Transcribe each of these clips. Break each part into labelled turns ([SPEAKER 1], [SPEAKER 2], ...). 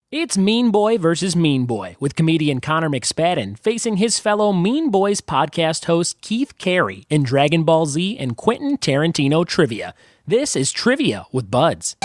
[SPEAKER 1] It's Mean Boy versus Mean Boy, with comedian Connor McSpadden facing his fellow Mean Boys podcast host Keith Carey in Dragonball Z and Quentin Tarantino trivia. This is Trivia with Buds.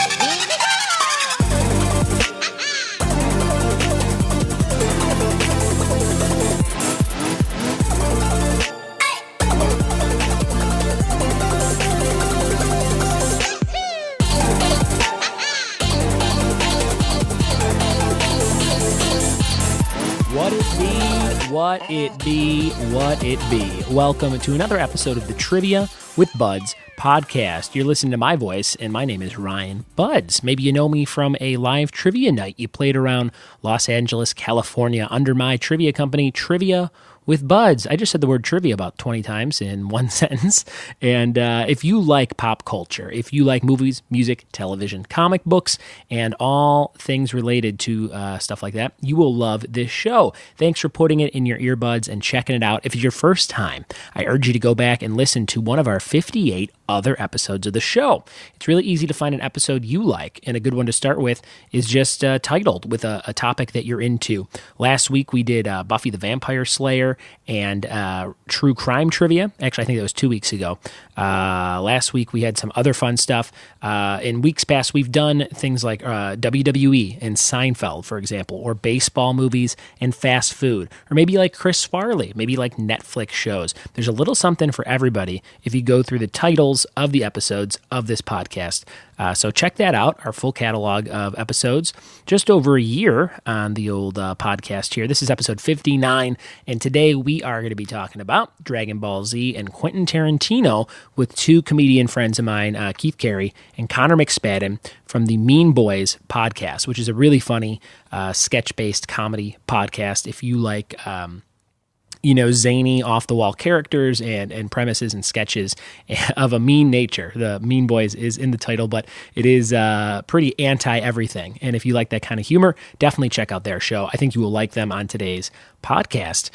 [SPEAKER 1] What it be. Welcome to another episode of the Trivia with Buds podcast. You're listening to my voice, and my name is Ryan Budds. Maybe you know me from a live trivia night you played around Los Angeles, California, under my trivia company, Trivia with Buds. I just said the word trivia about 20 times in one sentence. And if you like pop culture, if you like movies, music, television, comic books, and all things related to stuff like that, you will love this show. Thanks for putting it in your earbuds and checking it out. If it's your first time, I urge you to go back and listen to one of our 58 other episodes of the show. It's really easy to find an episode you like, and a good one to start with is just titled with a topic that you're into. Last week we did Buffy the Vampire Slayer and true crime trivia. Actually, I think that was 2 weeks ago. Last week we had some other fun stuff. In weeks past, we've done things like WWE and Seinfeld, for example, or baseball movies and fast food, or maybe like Chris Farley, maybe like Netflix shows. There's a little something for everybody if you go through the titles of the episodes of this podcast. So check that out, our full catalog of episodes. Just over a year on the old podcast here. This is episode 59, and today we are going to be talking about Dragon Ball Z and Quentin Tarantino with two comedian friends of mine, Keith Carey and Connor McSpadden from the Mean Boys podcast, which is a really funny sketch-based comedy podcast. If you like zany, off-the-wall characters and premises and sketches of a mean nature. The Mean Boys is in the title, but it is pretty anti-everything. And if you like that kind of humor, definitely check out their show. I think you will like them on today's podcast.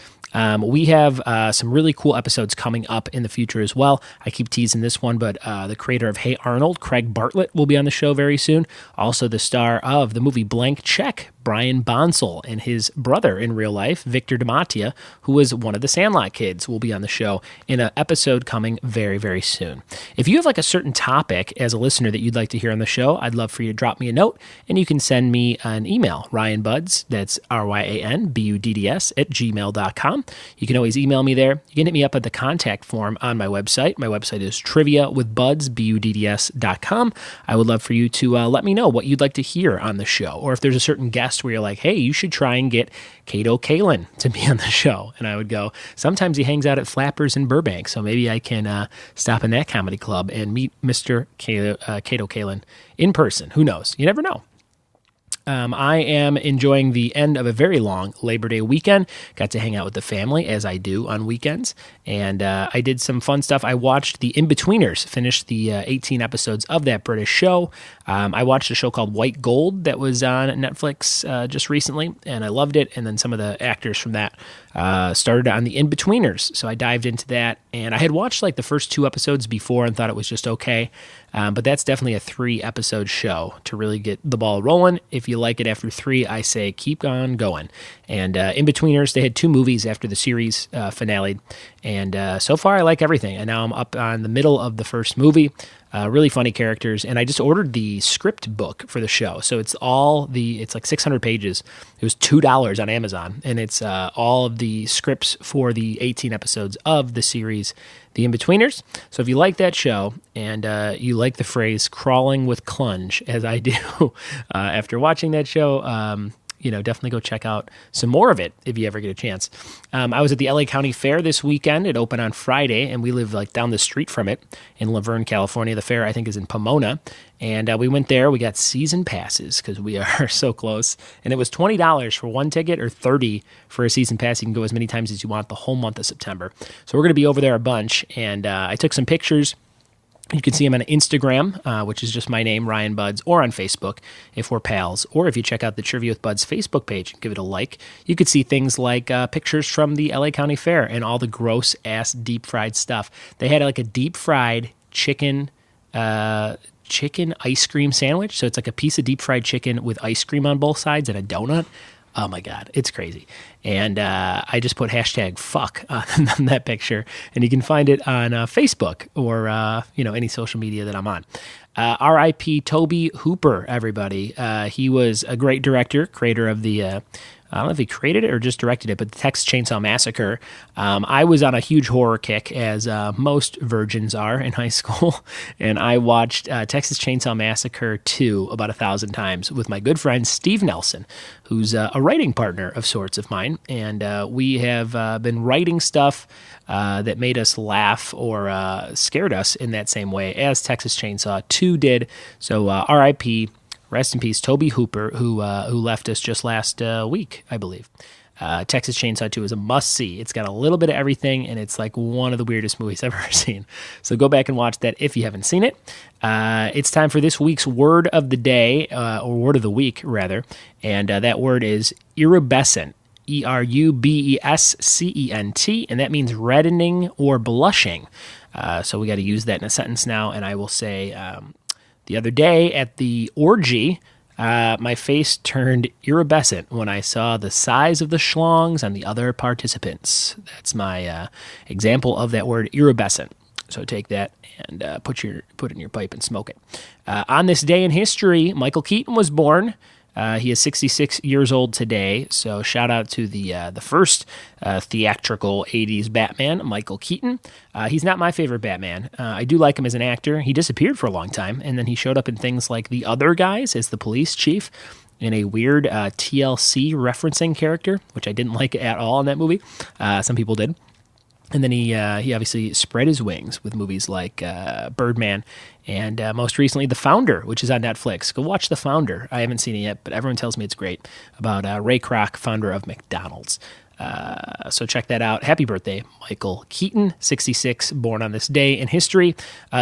[SPEAKER 1] We have some really cool episodes coming up in the future as well. I keep teasing this one, but the creator of Hey Arnold, Craig Bartlett, will be on the show very soon. Also, the star of the movie Blank Check, Brian Bonsall, and his brother in real life, Victor DiMattia, who was one of the Sandlot kids, will be on the show in an episode coming very, very soon. If you have like a certain topic as a listener that you'd like to hear on the show, I'd love for you to drop me a note, and you can send me an email, ryanbudds, that's ryanbudds @gmail.com. You can always email me there. You can hit me up at the contact form on my website. My website is triviawithbuds.com. I would love for you to let me know what you'd like to hear on the show, or if there's a certain guest where you're like, hey, you should try and get Kato Kalin to be on the show. And I would go, sometimes he hangs out at Flappers in Burbank, so maybe I can stop in that comedy club and meet Mr. Kato Kalin in person. Who knows? You never know. I am enjoying the end of a very long Labor Day weekend. Got to hang out with the family, as I do on weekends, and I did some fun stuff. I watched The In-Betweeners, finished the 18 episodes of that British show. I watched a show called White Gold that was on Netflix just recently, and I loved it, and then some of the actors from that started on The In-Betweeners, so I dived into that, and I had watched like the first 2 episodes before and thought it was just okay. But that's definitely a 3-episode show to really get the ball rolling. If you like it after 3, I say keep on going. And In-Betweeners, they had 2 movies after the series finale. And so far, I like everything. And now I'm up on the middle of the first movie. Really funny characters. And I just ordered the script book for the show. So it's like 600 pages. It was $2 on Amazon. And it's all of the scripts for the 18 episodes of the series The In-Betweeners. So if you like that show and you like the phrase crawling with clunge, as I do after watching that show, definitely go check out some more of it if you ever get a chance. I was at the LA County Fair this weekend. It opened on Friday, and we live like down the street from it in Laverne, California. The fair, I think, is in Pomona. And we went there. We got season passes because we are so close. And it was $20 for one ticket or $30 for a season pass. You can go as many times as you want the whole month of September. So we're going to be over there a bunch. And I took some pictures. You can see him on Instagram, which is just my name, Ryan Budds, or on Facebook if we're pals. Or if you check out the Trivia with Buds Facebook page and give it a like, you could see things like pictures from the LA County Fair and all the gross-ass deep-fried stuff. They had like a deep-fried chicken chicken ice cream sandwich. So it's like a piece of deep fried chicken with ice cream on both sides and a donut. Oh my God, it's crazy. And I just put hashtag fuck on that picture, and you can find it on Facebook or any social media that I'm on. R.I.P. Tobe Hooper, everybody. He was a great director, creator of the I don't know if he created it or just directed it, but the Texas Chainsaw Massacre. I was on a huge horror kick, as most virgins are in high school, and I watched Texas Chainsaw Massacre 2 about 1,000 times with my good friend Steve Nelson, who's a writing partner of sorts of mine, and we have been writing stuff that made us laugh or scared us in that same way as Texas Chainsaw 2 did. So R.I.P., rest in peace, Tobe Hooper, who left us just last week, I believe. Texas Chainsaw 2 is a must-see. It's got a little bit of everything, and it's like one of the weirdest movies I've ever seen. So go back and watch that if you haven't seen it. It's time for this week's word of the day, or word of the week, rather, and that word is erubescent. erubescent, and that means reddening or blushing. So we got to use that in a sentence now, and I will say... the other day at the orgy, my face turned erubescent when I saw the size of the schlongs on the other participants. That's my example of that word, erubescent. So take that and put it in your pipe and smoke it. On this day in history, Michael Keaton was born. He is 66 years old today, so shout out to the first theatrical 80s Batman, Michael Keaton. He's not my favorite Batman. I do like him as an actor. He disappeared for a long time, and then he showed up in things like The Other Guys as the police chief in a weird TLC referencing character, which I didn't like at all in that movie. Some people did. And then he obviously spread his wings with movies like Birdman and most recently The Founder, which is on Netflix. Go watch The Founder. I haven't seen it yet, but everyone tells me it's great, about Ray Kroc, founder of McDonald's. So check that out. Happy birthday, Michael Keaton, 66, born on this day in history.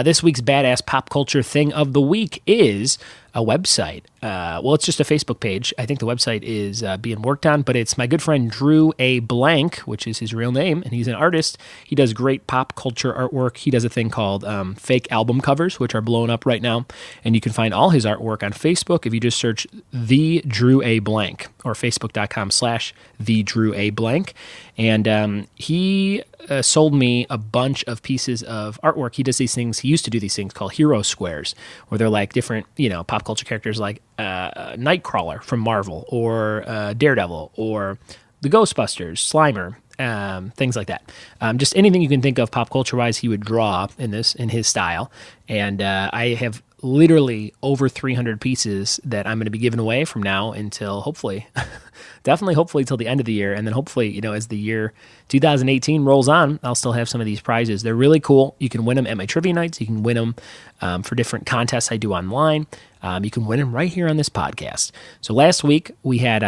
[SPEAKER 1] This week's badass pop culture thing of the week is a website. It's just a Facebook page. I think the website is being worked on, but it's my good friend Drew A. Blank, which is his real name, and he's an artist. He does great pop culture artwork. He does a thing called fake album covers, which are blowing up right now, and you can find all his artwork on Facebook if you just search The Drew A. Blank or facebook.com/The Drew A. Blank. And he sold me a bunch of pieces of artwork. He does these things. He used to do these things called hero squares, where they're like different, pop culture characters like Nightcrawler from Marvel, or Daredevil, or the Ghostbusters, Slimer, things like that. Just anything you can think of pop culture-wise, he would draw in his style. And I have literally over 300 pieces that I'm going to be giving away from now until hopefully till the end of the year. And then hopefully, as the year 2018 rolls on, I'll still have some of these prizes. They're really cool. You can win them at my trivia nights. You can win them for different contests I do online. You can win them right here on this podcast. So last week we had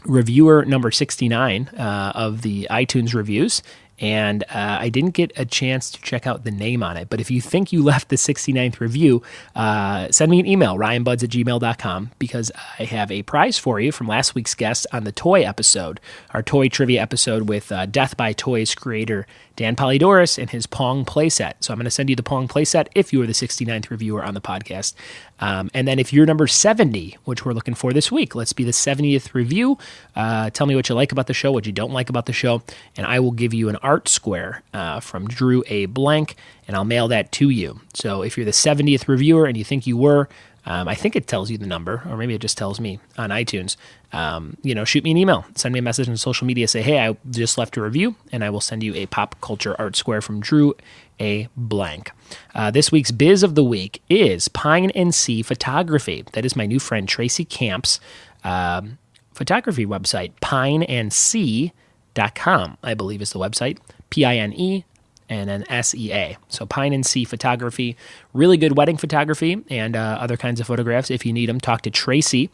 [SPEAKER 1] reviewer number 69 of the iTunes reviews. And I didn't get a chance to check out the name on it. But if you think you left the 69th review, send me an email, ryanbudds@gmail.com, because I have a prize for you from last week's guest on the toy episode, our toy trivia episode with Death by Toys creator Dan Polydoris and his Pong playset. So I'm going to send you the Pong playset if you are the 69th reviewer on the podcast. And then if you're number 70, which we're looking for this week, let's be the 70th review. Tell me what you like about the show, what you don't like about the show, and I will give you an art square from Drew A. Blank, and I'll mail that to you. So if you're the 70th reviewer and you think you were, I think it tells you the number, or maybe it just tells me on iTunes. Shoot me an email, send me a message on social media, say, hey, I just left a review, and I will send you a pop culture art square from Drew A. Blank. This week's biz of the week is Pine and Sea Photography. That is my new friend Tracy Camp's photography website, pineandsea.com, I believe is the website, Pine and then SEA. So Pine and Sea Photography, really good wedding photography and other kinds of photographs. If you need them, talk to Tracy.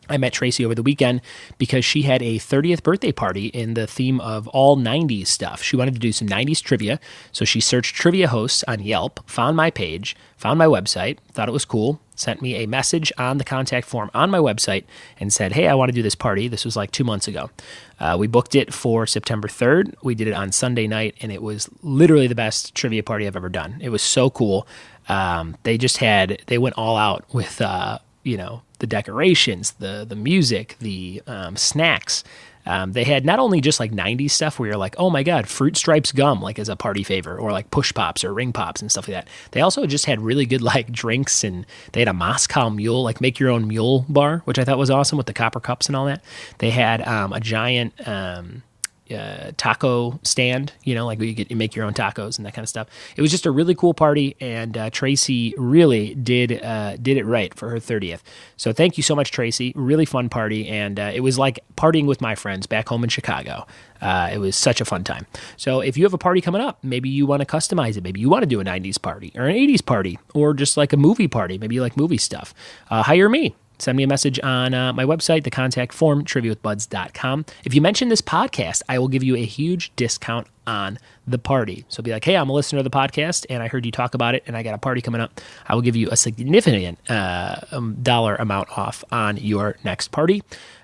[SPEAKER 1] I met Tracy over the weekend because she had a 30th birthday party in the theme of all 90s stuff. She wanted to do some 90s trivia, so she searched trivia hosts on Yelp, found my page, found my website, thought it was cool, sent me a message on the contact form on my website and said, hey, I want to do this party. This was like 2 months ago. We booked it for September 3rd. We did it on Sunday night, and it was literally the best trivia party I've ever done. It was so cool. They went all out with the decorations, the music, the snacks. They had not only just like 90s stuff where you're like, oh my God, Fruit Stripes gum, like as a party favor, or like Push Pops or Ring Pops and stuff like that. They also just had really good like drinks, and they had a Moscow Mule, like make your own mule bar, which I thought was awesome with the copper cups and all that. They had a giant taco stand, like where you make your own tacos and that kind of stuff. It was just a really cool party, and Tracy really did it right for her 30th. So thank you so much, Tracy. Really fun party, and it was like partying with my friends back home in Chicago. It was such a fun time. So if you have a party coming up, maybe you want to customize it. Maybe you want to do a 90s party or an 80s party, or just like a movie party. Maybe you like movie stuff. Hire me. Send me a message on my website, the contact form, triviawithbuds.com. If you mention this podcast, I will give you a huge discount on the party. So be like, hey, I'm a listener of the podcast, and I heard you talk about it, and I got a party coming up. I will give you a significant dollar amount off on your next party.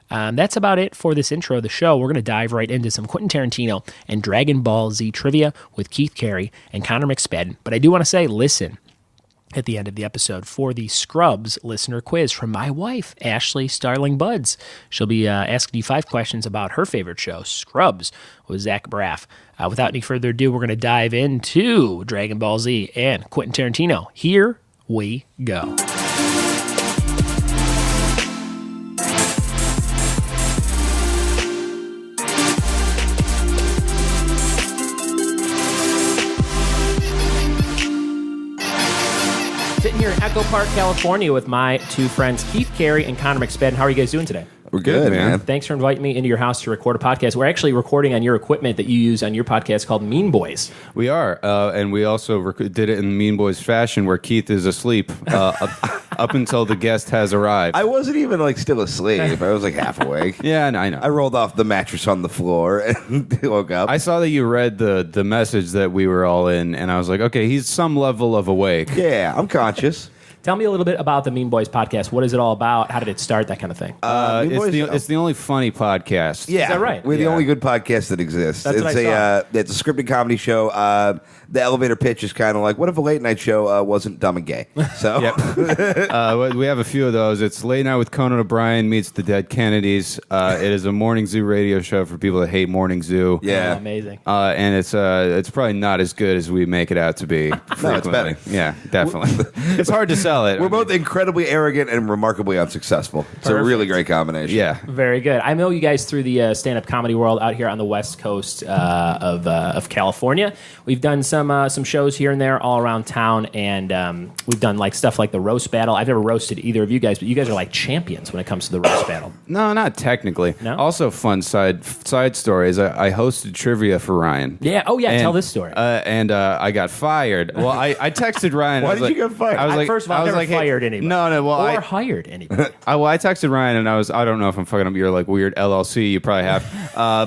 [SPEAKER 1] That's about it for this intro of the show. We're going to dive right into some Quentin Tarantino and Dragon Ball Z trivia with Keith Carey and Connor McSpadden. But I do want to say, listen, at the end of the episode for the Scrubs listener quiz from my wife, Ashley Starling Budds. She'll be asking you 5 questions about her favorite show, Scrubs, with Zach Braff. Without any further ado, we're going to dive into Dragon Ball Z and Quentin Tarantino. Here we go. Sitting here in Echo Park, California with my 2 friends, Keith Carey and Connor McSpadden. How are you guys doing today?
[SPEAKER 2] We're good, man.
[SPEAKER 1] Thanks for inviting me into your house to record a podcast. We're actually recording on your equipment that you use on your podcast called Mean Boys.
[SPEAKER 2] We are, and we also did it in Mean Boys fashion, where Keith is asleep up until the guest has arrived.
[SPEAKER 3] I wasn't even still asleep. I was half awake.
[SPEAKER 2] Yeah, I know.
[SPEAKER 3] I rolled off the mattress on the floor and woke up.
[SPEAKER 2] I saw that you read the message that we were all in, and I was like, okay, he's some level of awake.
[SPEAKER 3] Yeah, I'm conscious.
[SPEAKER 1] Tell me a little bit about the Mean Boys podcast. What is it all about? How did it start? That kind of thing.
[SPEAKER 2] It's the only funny podcast.
[SPEAKER 3] Yeah,
[SPEAKER 1] is that right?
[SPEAKER 3] We're the only good podcast that exists.
[SPEAKER 1] That's what I saw.
[SPEAKER 3] It's a scripted comedy show. The elevator pitch is kind of like, what if a late night show wasn't dumb and gay? So
[SPEAKER 2] we have a few of those. It's Late Night with Conan O'Brien meets the Dead Kennedys. It is a morning zoo radio show for people that hate morning zoo.
[SPEAKER 3] Yeah,
[SPEAKER 1] amazing.
[SPEAKER 2] And it's probably not as good as we make it out to be.
[SPEAKER 3] No, it's better.
[SPEAKER 2] Yeah, definitely. It's hard to sell it.
[SPEAKER 3] We're both incredibly arrogant and remarkably unsuccessful. It's a really great combination.
[SPEAKER 2] Yeah,
[SPEAKER 1] very good. I know you guys through the stand-up comedy world out here on the West Coast of California. We've done some shows here and there all around town, and we've done stuff like the roast battle. I've never roasted either of you guys, but you guys are like champions when it comes to the roast battle.
[SPEAKER 2] No, not technically.
[SPEAKER 1] No?
[SPEAKER 2] Also, fun side stories. I hosted trivia for Ryan.
[SPEAKER 1] Yeah. Oh yeah. Tell this story.
[SPEAKER 2] And I got fired. Well, I texted Ryan.
[SPEAKER 3] Why did you get fired?
[SPEAKER 2] I was like,
[SPEAKER 1] first of all, I've never fired anybody.
[SPEAKER 2] No. Well,
[SPEAKER 1] or hired anybody.
[SPEAKER 2] I texted Ryan, and I don't know if I'm fucking up your weird LLC. You probably have.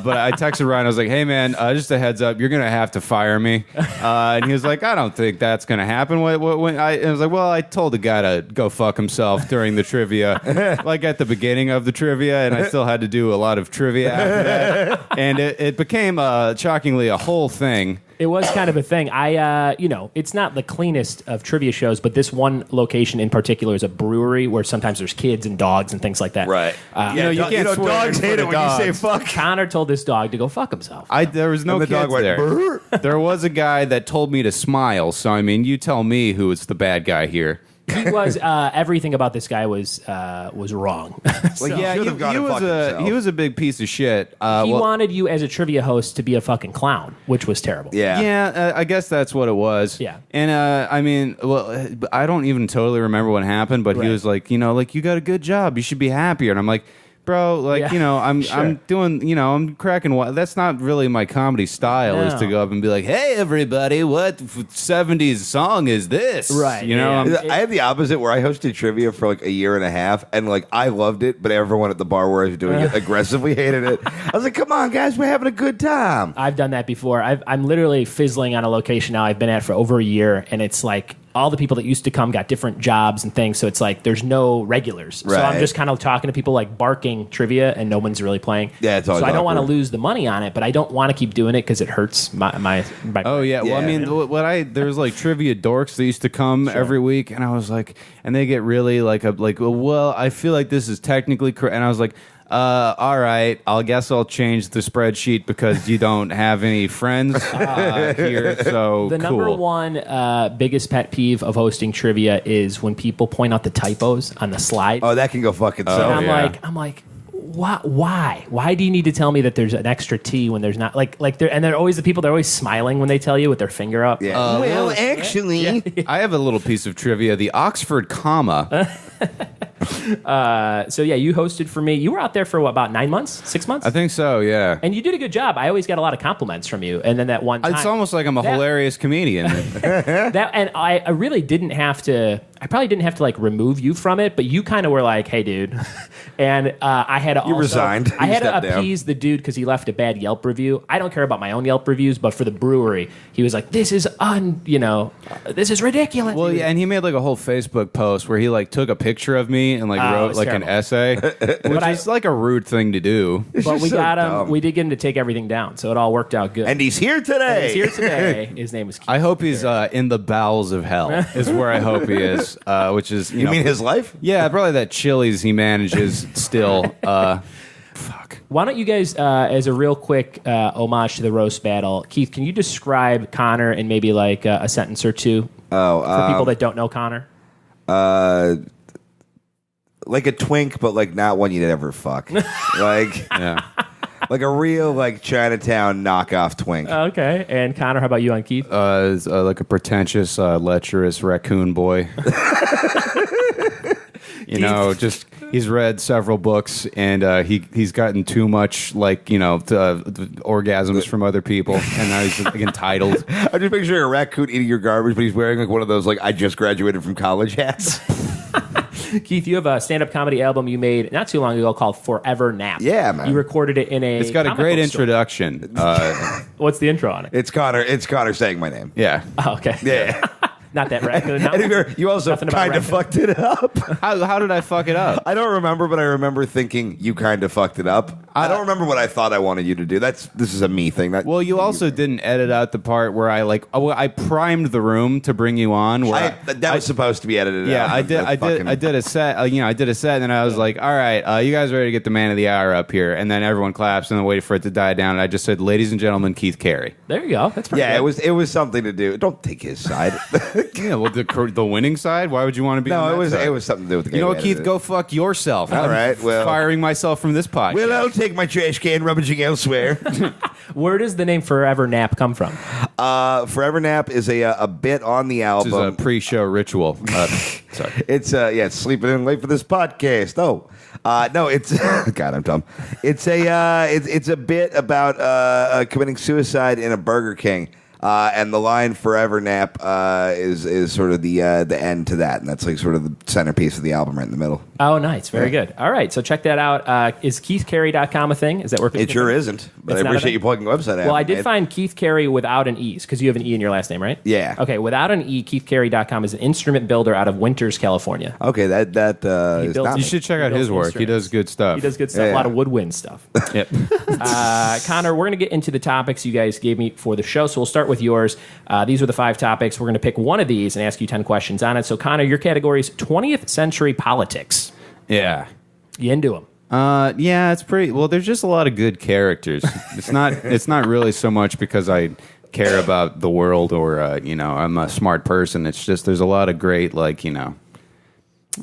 [SPEAKER 2] But I texted Ryan. I was like, hey man, just a heads up, you're gonna have to fire me. And he was like, I don't think that's gonna happen. I was like, well, I told the guy to go fuck himself during the trivia, at the beginning of the trivia, and I still had to do a lot of trivia after that, and it became shockingly a whole thing.
[SPEAKER 1] It was kind of a thing. It's not the cleanest of trivia shows, but this one location in particular is a brewery where sometimes there's kids and dogs and things like that.
[SPEAKER 3] Right.
[SPEAKER 2] You can't swear
[SPEAKER 3] dogs
[SPEAKER 2] in
[SPEAKER 3] hate
[SPEAKER 2] front
[SPEAKER 3] it
[SPEAKER 2] of
[SPEAKER 3] when you say
[SPEAKER 2] dogs.
[SPEAKER 3] fuck.
[SPEAKER 1] Connor told this dog to go fuck himself.
[SPEAKER 2] There was no
[SPEAKER 3] And the
[SPEAKER 2] kids
[SPEAKER 3] dog went,
[SPEAKER 2] there.
[SPEAKER 3] "Brr."
[SPEAKER 2] There was a guy that told me to smile, so I mean, you tell me who is the bad guy here.
[SPEAKER 1] He was everything about this guy was wrong.
[SPEAKER 2] Yeah, he was a big piece of shit.
[SPEAKER 1] He wanted you as a trivia host to be a fucking clown, which was terrible.
[SPEAKER 3] Yeah.
[SPEAKER 2] I guess that's what it was.
[SPEAKER 1] Yeah.
[SPEAKER 2] And I don't even totally remember what happened, but
[SPEAKER 1] Right.
[SPEAKER 2] he was like, you got a good job, you should be happier. And I'm like, bro, I'm
[SPEAKER 1] Sure.
[SPEAKER 2] I'm doing, I'm cracking. That's not really my comedy style.
[SPEAKER 1] No.
[SPEAKER 2] Is to go up and be like, hey everybody, what 70s song is this?
[SPEAKER 1] Right,
[SPEAKER 2] Yeah.
[SPEAKER 1] yeah.
[SPEAKER 3] I had the opposite where I hosted trivia for a year and a half, and I loved it, but everyone at the bar where I was doing it aggressively hated it. I was like, come on, guys, we're having a good time.
[SPEAKER 1] I've done that before. I'm literally fizzling on a location now I've been at for over a year, and it's all the people that used to come got different jobs and things. So it's like there's no regulars. So I'm
[SPEAKER 3] Right.
[SPEAKER 1] just kind of talking to people like barking trivia, and no one's really playing.
[SPEAKER 3] Yeah, it's always
[SPEAKER 1] so I don't want to
[SPEAKER 3] awkward.
[SPEAKER 1] lose the money on it, but I don't want to keep doing it because it hurts my
[SPEAKER 2] Oh yeah. Well, I
[SPEAKER 3] Yeah.
[SPEAKER 2] mean, there's like trivia dorks that used to come every week, and I was like, and they get really like well, I feel like this is technically correct, and I was like, all right, I guess I'll change the spreadsheet because you don't have any friends here. So
[SPEAKER 1] The number
[SPEAKER 2] cool.
[SPEAKER 1] one biggest pet peeve of hosting trivia is when people point out the typos on the slide.
[SPEAKER 3] Oh, that can go fuck itself.
[SPEAKER 1] And
[SPEAKER 2] yeah.
[SPEAKER 1] I'm like, why? Why do you need to tell me that there's an extra T when there's not? They're always the people. They're always smiling when they tell you with their finger up.
[SPEAKER 3] Yeah.
[SPEAKER 2] well,
[SPEAKER 3] actually,
[SPEAKER 2] I have a little piece of trivia. The Oxford comma.
[SPEAKER 1] So yeah, you hosted for me. You were out there for what, about 9 months, 6 months?
[SPEAKER 2] I think so. Yeah.
[SPEAKER 1] And you did a good job. I always got a lot of compliments from you. And then that one time,
[SPEAKER 2] It's almost like I'm a
[SPEAKER 1] That-
[SPEAKER 2] hilarious comedian.
[SPEAKER 1] and I really didn't have to. I probably didn't have to like remove you from it, but you kind of were like, "Hey, dude," and I had to.
[SPEAKER 3] You resigned.
[SPEAKER 1] I
[SPEAKER 3] You
[SPEAKER 1] had to
[SPEAKER 3] stepped down.
[SPEAKER 1] appease the dude because he left a bad Yelp review. I don't care about my own Yelp reviews, but for the brewery, he was like, "This is this is ridiculous."
[SPEAKER 2] Well, yeah, and he made like a whole Facebook post where he like took a picture of me and like
[SPEAKER 1] Oh,
[SPEAKER 2] wrote
[SPEAKER 1] it's
[SPEAKER 2] like
[SPEAKER 1] terrible.
[SPEAKER 2] an essay, which is like a rude thing to do.
[SPEAKER 1] but we
[SPEAKER 3] so
[SPEAKER 1] got him.
[SPEAKER 3] dumb.
[SPEAKER 1] We did get him to take everything down, so it all worked out good.
[SPEAKER 3] and he's here today.
[SPEAKER 1] He's here today. His name is Keith.
[SPEAKER 2] I hope he's in the bowels of hell. Is where I hope he is, which is
[SPEAKER 3] You mean his life?
[SPEAKER 2] Yeah, probably that Chili's he manages still. Fuck.
[SPEAKER 1] Why don't you guys, as a real quick homage to the roast battle, Keith, can you describe Connor in maybe like a sentence or two for people that don't know Connor?
[SPEAKER 3] Like a twink, but like not one you'd ever fuck. like
[SPEAKER 2] Yeah.
[SPEAKER 3] like a real like Chinatown knockoff twink.
[SPEAKER 1] Okay. And Connor, how about you on Keith?
[SPEAKER 2] Is, like a pretentious, lecherous raccoon boy. Just he's read several books and he's gotten too much orgasms from other people, and now he's like, entitled.
[SPEAKER 3] I'm just picturing a raccoon eating your garbage, but he's wearing like one of those like I just graduated from college hats.
[SPEAKER 1] Keith, you have a stand-up comedy album you made not too long ago called Forever Nap.
[SPEAKER 3] Yeah, man.
[SPEAKER 1] You recorded it in a
[SPEAKER 2] It's got a
[SPEAKER 1] comic
[SPEAKER 2] great
[SPEAKER 1] book store.
[SPEAKER 2] introduction.
[SPEAKER 1] What's the intro on it?
[SPEAKER 3] It's Connor saying my name.
[SPEAKER 2] Yeah.
[SPEAKER 1] Oh, okay.
[SPEAKER 3] Yeah.
[SPEAKER 1] Not that raccoon. No.
[SPEAKER 3] And you also
[SPEAKER 1] Nothing about
[SPEAKER 3] kind of
[SPEAKER 1] raccoon.
[SPEAKER 3] fucked it up.
[SPEAKER 2] How did I fuck it up?
[SPEAKER 3] I don't remember, but I remember thinking you kind of fucked it up. I don't remember what I thought I wanted you to do. This is a me thing.
[SPEAKER 2] Well, you also didn't edit out the part where I primed the room to bring you on. Where
[SPEAKER 3] that was supposed to be edited
[SPEAKER 2] yeah,
[SPEAKER 3] out.
[SPEAKER 2] I did a set. I did a set, and then I was like, "All right, you guys ready to get the man of the hour up here?" And then everyone claps, and then waited for it to die down. And I just said, "Ladies and gentlemen, Keith Carey."
[SPEAKER 1] There you go. That's pretty
[SPEAKER 3] Yeah,
[SPEAKER 1] good.
[SPEAKER 3] it was something to do. Don't take his side.
[SPEAKER 2] Yeah, well, the winning side. Why would you want to be? on
[SPEAKER 3] No,
[SPEAKER 2] that side?
[SPEAKER 3] it was something to do with the
[SPEAKER 2] You know
[SPEAKER 3] guy
[SPEAKER 2] what,
[SPEAKER 3] who
[SPEAKER 2] Keith?
[SPEAKER 3] edited
[SPEAKER 2] Go
[SPEAKER 3] it.
[SPEAKER 2] fuck yourself.
[SPEAKER 3] All
[SPEAKER 2] I'm
[SPEAKER 3] right, well-
[SPEAKER 2] firing myself from this podcast.
[SPEAKER 3] Well, I'll take my trash can rummaging elsewhere.
[SPEAKER 1] Where does the name Forever Nap come from?
[SPEAKER 3] Forever Nap is a bit on the
[SPEAKER 2] This is a
[SPEAKER 3] album.
[SPEAKER 2] pre-show ritual. Sorry.
[SPEAKER 3] It's it's sleeping in late for this podcast. Oh, no, it's God, I'm dumb. It's a bit about committing suicide in a Burger King. And the line "Forever Nap" is sort of the end to that, and that's like sort of the centerpiece of the album right in the middle.
[SPEAKER 1] Oh, nice. Very good. All right. So check that out. Is KeithCarey.com a thing? Is that where people
[SPEAKER 3] It sure
[SPEAKER 1] can-
[SPEAKER 3] isn't, but
[SPEAKER 1] It's
[SPEAKER 3] I
[SPEAKER 1] not a
[SPEAKER 3] appreciate
[SPEAKER 1] thing?
[SPEAKER 3] you plugging the website out.
[SPEAKER 1] Well, I did
[SPEAKER 3] man.
[SPEAKER 1] find Keith Carey without an E, because you have an E in your last name, right?
[SPEAKER 3] Yeah.
[SPEAKER 1] Okay, without an E, KeithCarey.com is an instrument builder out of Winters, California.
[SPEAKER 3] Okay, that is
[SPEAKER 1] built-
[SPEAKER 3] not
[SPEAKER 2] You
[SPEAKER 3] me.
[SPEAKER 2] should check out
[SPEAKER 1] builds
[SPEAKER 2] his work. He
[SPEAKER 1] instruments.
[SPEAKER 2] does good stuff.
[SPEAKER 1] He does good stuff.
[SPEAKER 3] Yeah,
[SPEAKER 1] A lot
[SPEAKER 3] yeah.
[SPEAKER 1] of woodwind stuff.
[SPEAKER 2] Yep.
[SPEAKER 1] Connor, we're going to get into the topics you guys gave me for the show. So we'll start with yours. These are the 5 topics. We're going to pick one of these and ask you 10 questions on it. So, Connor, your category is 20th century politics.
[SPEAKER 2] Yeah.
[SPEAKER 1] You into them?
[SPEAKER 2] Yeah, it's pretty. Well, there's just a lot of good characters. It's not really so much because I care about the world or I'm a smart person. It's just there's a lot of great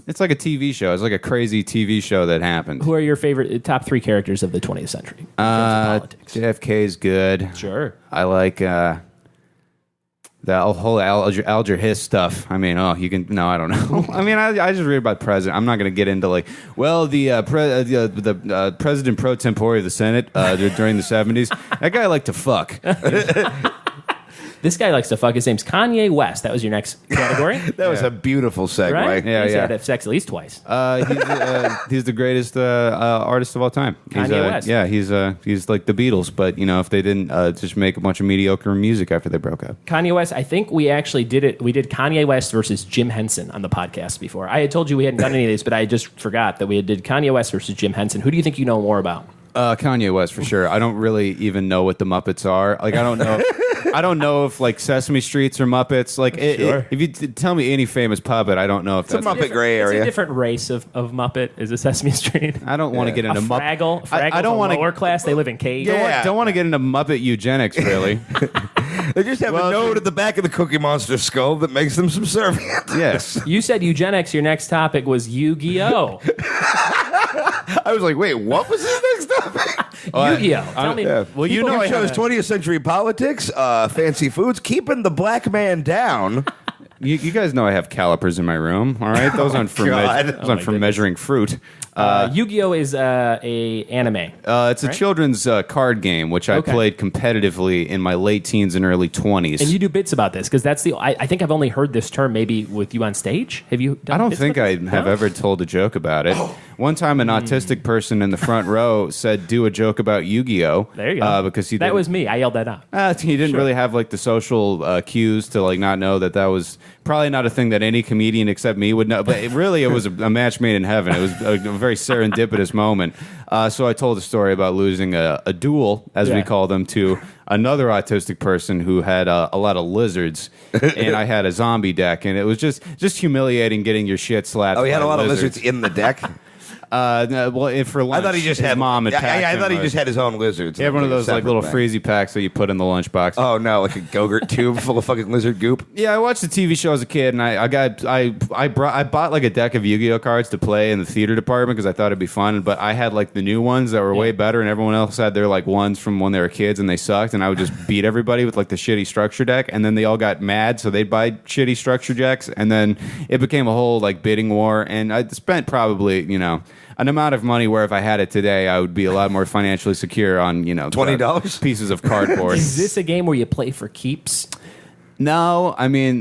[SPEAKER 2] it's like a TV show. It's like a crazy TV show that happened.
[SPEAKER 1] Who are your favorite top 3 characters of the 20th century? In terms of politics.
[SPEAKER 2] JFK's good.
[SPEAKER 1] Sure.
[SPEAKER 2] I like the whole Alger Hiss stuff. I mean, you can. No, I don't know. I mean, I just read about president. I'm not going to get into the president pro tempore of the Senate during the 70s. That guy liked to fuck.
[SPEAKER 1] This guy likes to fuck. His name's Kanye West. That was your next category.
[SPEAKER 3] That was a beautiful segue.
[SPEAKER 1] Right?
[SPEAKER 2] Yeah,
[SPEAKER 1] He's
[SPEAKER 2] yeah.
[SPEAKER 1] had sex at least twice.
[SPEAKER 2] He's the greatest artist of all time.
[SPEAKER 1] Kanye West.
[SPEAKER 2] Yeah, he's like the Beatles, but if they didn't just make a bunch of mediocre music after they broke up.
[SPEAKER 1] Kanye West, I think we actually did it. We did Kanye West versus Jim Henson on the podcast before. I had told you we hadn't done any of these, but I just forgot that we did Kanye West versus Jim Henson. Who do you think you know more about?
[SPEAKER 2] Kanye West for sure. I don't really even know what the Muppets are. Like I don't know. I don't know if like Sesame Streets or Muppets. Like if you tell me any famous puppet, I don't know if
[SPEAKER 3] It's a Muppet gray area.
[SPEAKER 1] It's a different race of Muppet. Is a Sesame Street?
[SPEAKER 2] I don't want to get into Muppet.
[SPEAKER 1] Fraggle's
[SPEAKER 2] I don't
[SPEAKER 1] want
[SPEAKER 2] want
[SPEAKER 1] lower class. They live in caves.
[SPEAKER 2] Don't want to get into Muppet eugenics really.
[SPEAKER 3] They just have a note at the back of the Cookie Monster skull that makes them subservient.
[SPEAKER 2] Yes.
[SPEAKER 1] You said eugenics. Your next topic was Yu-Gi-Oh.
[SPEAKER 3] I was like, wait, what was his next topic?
[SPEAKER 1] Yu-Gi-Oh. Tell me.
[SPEAKER 2] Well, you
[SPEAKER 3] People
[SPEAKER 2] know
[SPEAKER 3] who
[SPEAKER 2] I
[SPEAKER 3] chose
[SPEAKER 2] have
[SPEAKER 3] 20th century politics, fancy foods, keeping the black man down.
[SPEAKER 2] You guys know I have calipers in my room. All right, those aren't for
[SPEAKER 3] God.
[SPEAKER 2] those aren't for measuring fruit.
[SPEAKER 1] Yu-Gi-Oh is a anime.
[SPEAKER 2] It's a children's card game, which I played competitively in my late teens and early 20s.
[SPEAKER 1] And you do bits about this because that's the. I think I've only heard this term maybe with you on stage. Have you? Done
[SPEAKER 2] I don't
[SPEAKER 1] bits
[SPEAKER 2] think
[SPEAKER 1] about
[SPEAKER 2] I
[SPEAKER 1] this?
[SPEAKER 2] have
[SPEAKER 1] No?
[SPEAKER 2] ever told a joke about it. One time, an autistic person in the front row said, "Do a joke about Yu-Gi-Oh."
[SPEAKER 1] There you go.
[SPEAKER 2] Because
[SPEAKER 1] that was me. I yelled that out.
[SPEAKER 2] he didn't really have like the social cues to like not know that was probably not a thing that any comedian except me would know. But it was a match made in heaven. It was a very serendipitous moment. So I told a story about losing a duel, as we call them, to another autistic person who had a lot of lizards, and I had a zombie deck, and it was just humiliating getting your shit slapped.
[SPEAKER 3] Oh, he had
[SPEAKER 2] by
[SPEAKER 3] a lot of lizards in the deck?
[SPEAKER 2] Well, for lunch,
[SPEAKER 3] I thought he just
[SPEAKER 2] his
[SPEAKER 3] had
[SPEAKER 2] mom. Had packed
[SPEAKER 3] I thought he
[SPEAKER 2] him,
[SPEAKER 3] just had his own lizards.
[SPEAKER 2] He had one of those like little
[SPEAKER 3] thing.
[SPEAKER 2] freezy packs that you put in the lunchbox.
[SPEAKER 3] Oh no, like a Go-Gurt tube full of fucking lizard goop.
[SPEAKER 2] Yeah, I watched the TV show as a kid, and I bought like a deck of Yu-Gi-Oh cards to play in the theater department because I thought it'd be fun. But I had like the new ones that were way better, and everyone else had their like ones from when they were kids, and they sucked. And I would just beat everybody with like the shitty structure deck, and then they all got mad, so they'd buy shitty structure decks, and then it became a whole like bidding war. And I spent probably an amount of money where if I had it today, I would be a lot more financially secure on
[SPEAKER 3] $20
[SPEAKER 2] pieces of cardboard.
[SPEAKER 1] Is this a game where you play for keeps?
[SPEAKER 2] No, I mean,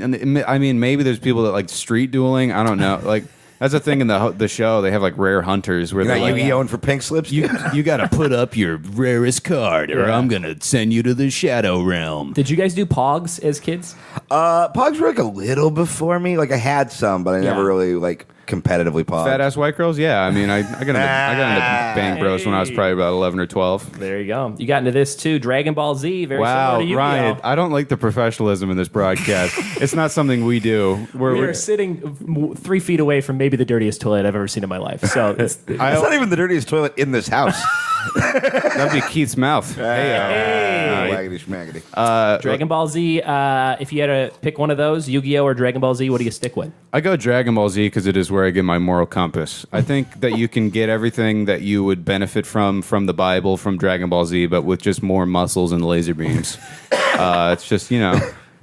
[SPEAKER 2] maybe there's people that like street dueling. I don't know. Like that's a thing in the show. They have like rare hunters where
[SPEAKER 3] You're
[SPEAKER 2] they're
[SPEAKER 3] not
[SPEAKER 2] like,
[SPEAKER 3] Yu-Gi-Oh-ing for pink slips?
[SPEAKER 2] you got to put up your rarest card, or I'm gonna send you to the Shadow Realm.
[SPEAKER 1] Did you guys do Pogs as kids?
[SPEAKER 3] Pogs were like a little before me. Like I had some, but I never really like competitively pogged.
[SPEAKER 2] Fat ass white girls? Yeah, I mean, I got into Bang Bros when I was probably about 11 or 12.
[SPEAKER 1] There you go. You got into this too. Dragon Ball Z. Very
[SPEAKER 2] Wow,
[SPEAKER 1] similar to Yu-Gi-Oh.
[SPEAKER 2] Ryan, I don't like the professionalism in this broadcast. It's not something we do.
[SPEAKER 1] We're sitting 3 feet away from maybe the dirtiest toilet I've ever seen in my life. So it's
[SPEAKER 3] It's not even the dirtiest toilet in this house.
[SPEAKER 2] that'd be Keith's mouth.
[SPEAKER 1] Hey.
[SPEAKER 3] Waggity schmaggity.
[SPEAKER 1] Dragon Ball Z. If you had to pick one of those, Yu-Gi-Oh or Dragon Ball Z, what do you stick with?
[SPEAKER 2] I go Dragon Ball Z because it is where I get my moral compass. I think that you can get everything that you would benefit from the Bible, from Dragon Ball Z, but with just more muscles and laser beams. It's just,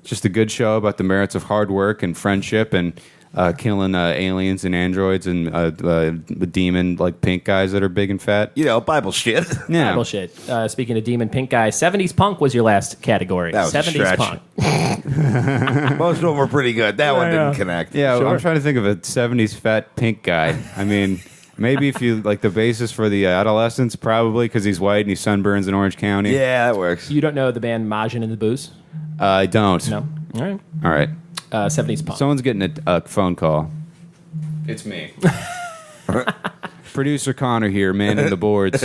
[SPEAKER 2] just a good show about the merits of hard work and friendship and killing aliens and androids and demon like pink guys that are big and fat.
[SPEAKER 3] Bible shit.
[SPEAKER 2] Yeah.
[SPEAKER 1] Bible shit. Speaking of demon pink guy, 70s punk was your last category.
[SPEAKER 3] That was a
[SPEAKER 1] 70s
[SPEAKER 3] stretch.
[SPEAKER 1] punk.
[SPEAKER 3] Most of them were pretty good. That one didn't connect.
[SPEAKER 2] Yeah,
[SPEAKER 1] Sure.
[SPEAKER 2] I'm trying to think of a 70s fat pink guy. I mean, maybe if you like the basis for the adolescents, probably because he's white and he sunburns in Orange County.
[SPEAKER 3] Yeah, that works.
[SPEAKER 1] You don't know the band Majin and the Booze?
[SPEAKER 2] I don't.
[SPEAKER 1] No. All right.
[SPEAKER 2] All right.
[SPEAKER 1] 70s punk.
[SPEAKER 2] Someone's getting a phone call. It's me. Producer Connor here, manning the boards.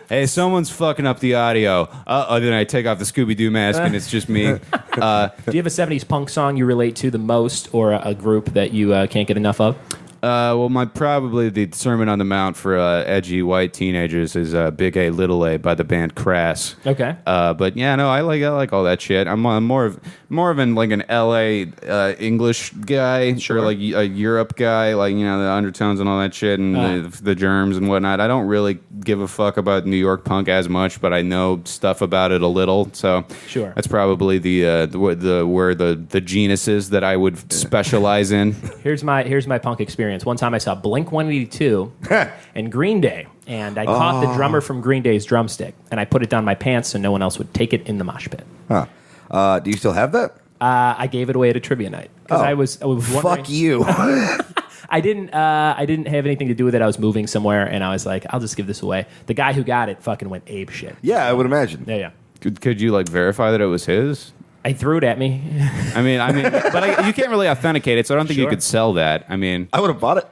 [SPEAKER 2] Hey, someone's fucking up the audio. Then I take off the Scooby-Doo mask and it's just me.
[SPEAKER 1] Do you have a 70s punk song you relate to the most, or a group that you can't get enough of?
[SPEAKER 2] Well, probably the Sermon on the Mount for edgy white teenagers is Big A Little A by the band Crass.
[SPEAKER 1] Okay.
[SPEAKER 2] But yeah, no, I like all that shit. I'm more of an LA English guy, or like a Europe guy, like the undertones and all that shit and the germs and whatnot. I don't really give a fuck about New York punk as much, but I know stuff about it a little. So
[SPEAKER 1] Sure.
[SPEAKER 2] that's probably the genus is that I would specialize in.
[SPEAKER 1] Here's my punk experience. One time I saw Blink 182 and Green Day, and I caught the drummer from Green Day's drumstick, and I put it down my pants so no one else would take it in the mosh pit.
[SPEAKER 3] Huh. Do you still have that?
[SPEAKER 1] I gave it away at a trivia night because I was wondering.
[SPEAKER 3] Fuck you.
[SPEAKER 1] I didn't have anything to do with it. I was moving somewhere, and I was like, I'll just give this away. The guy who got it fucking went ape shit.
[SPEAKER 3] Yeah, I would imagine.
[SPEAKER 1] Yeah.
[SPEAKER 2] Could you like verify that it was his?
[SPEAKER 1] I threw it at me.
[SPEAKER 2] I mean, but you can't really authenticate it, so I don't think you could sell that. I mean,
[SPEAKER 3] I would have bought it.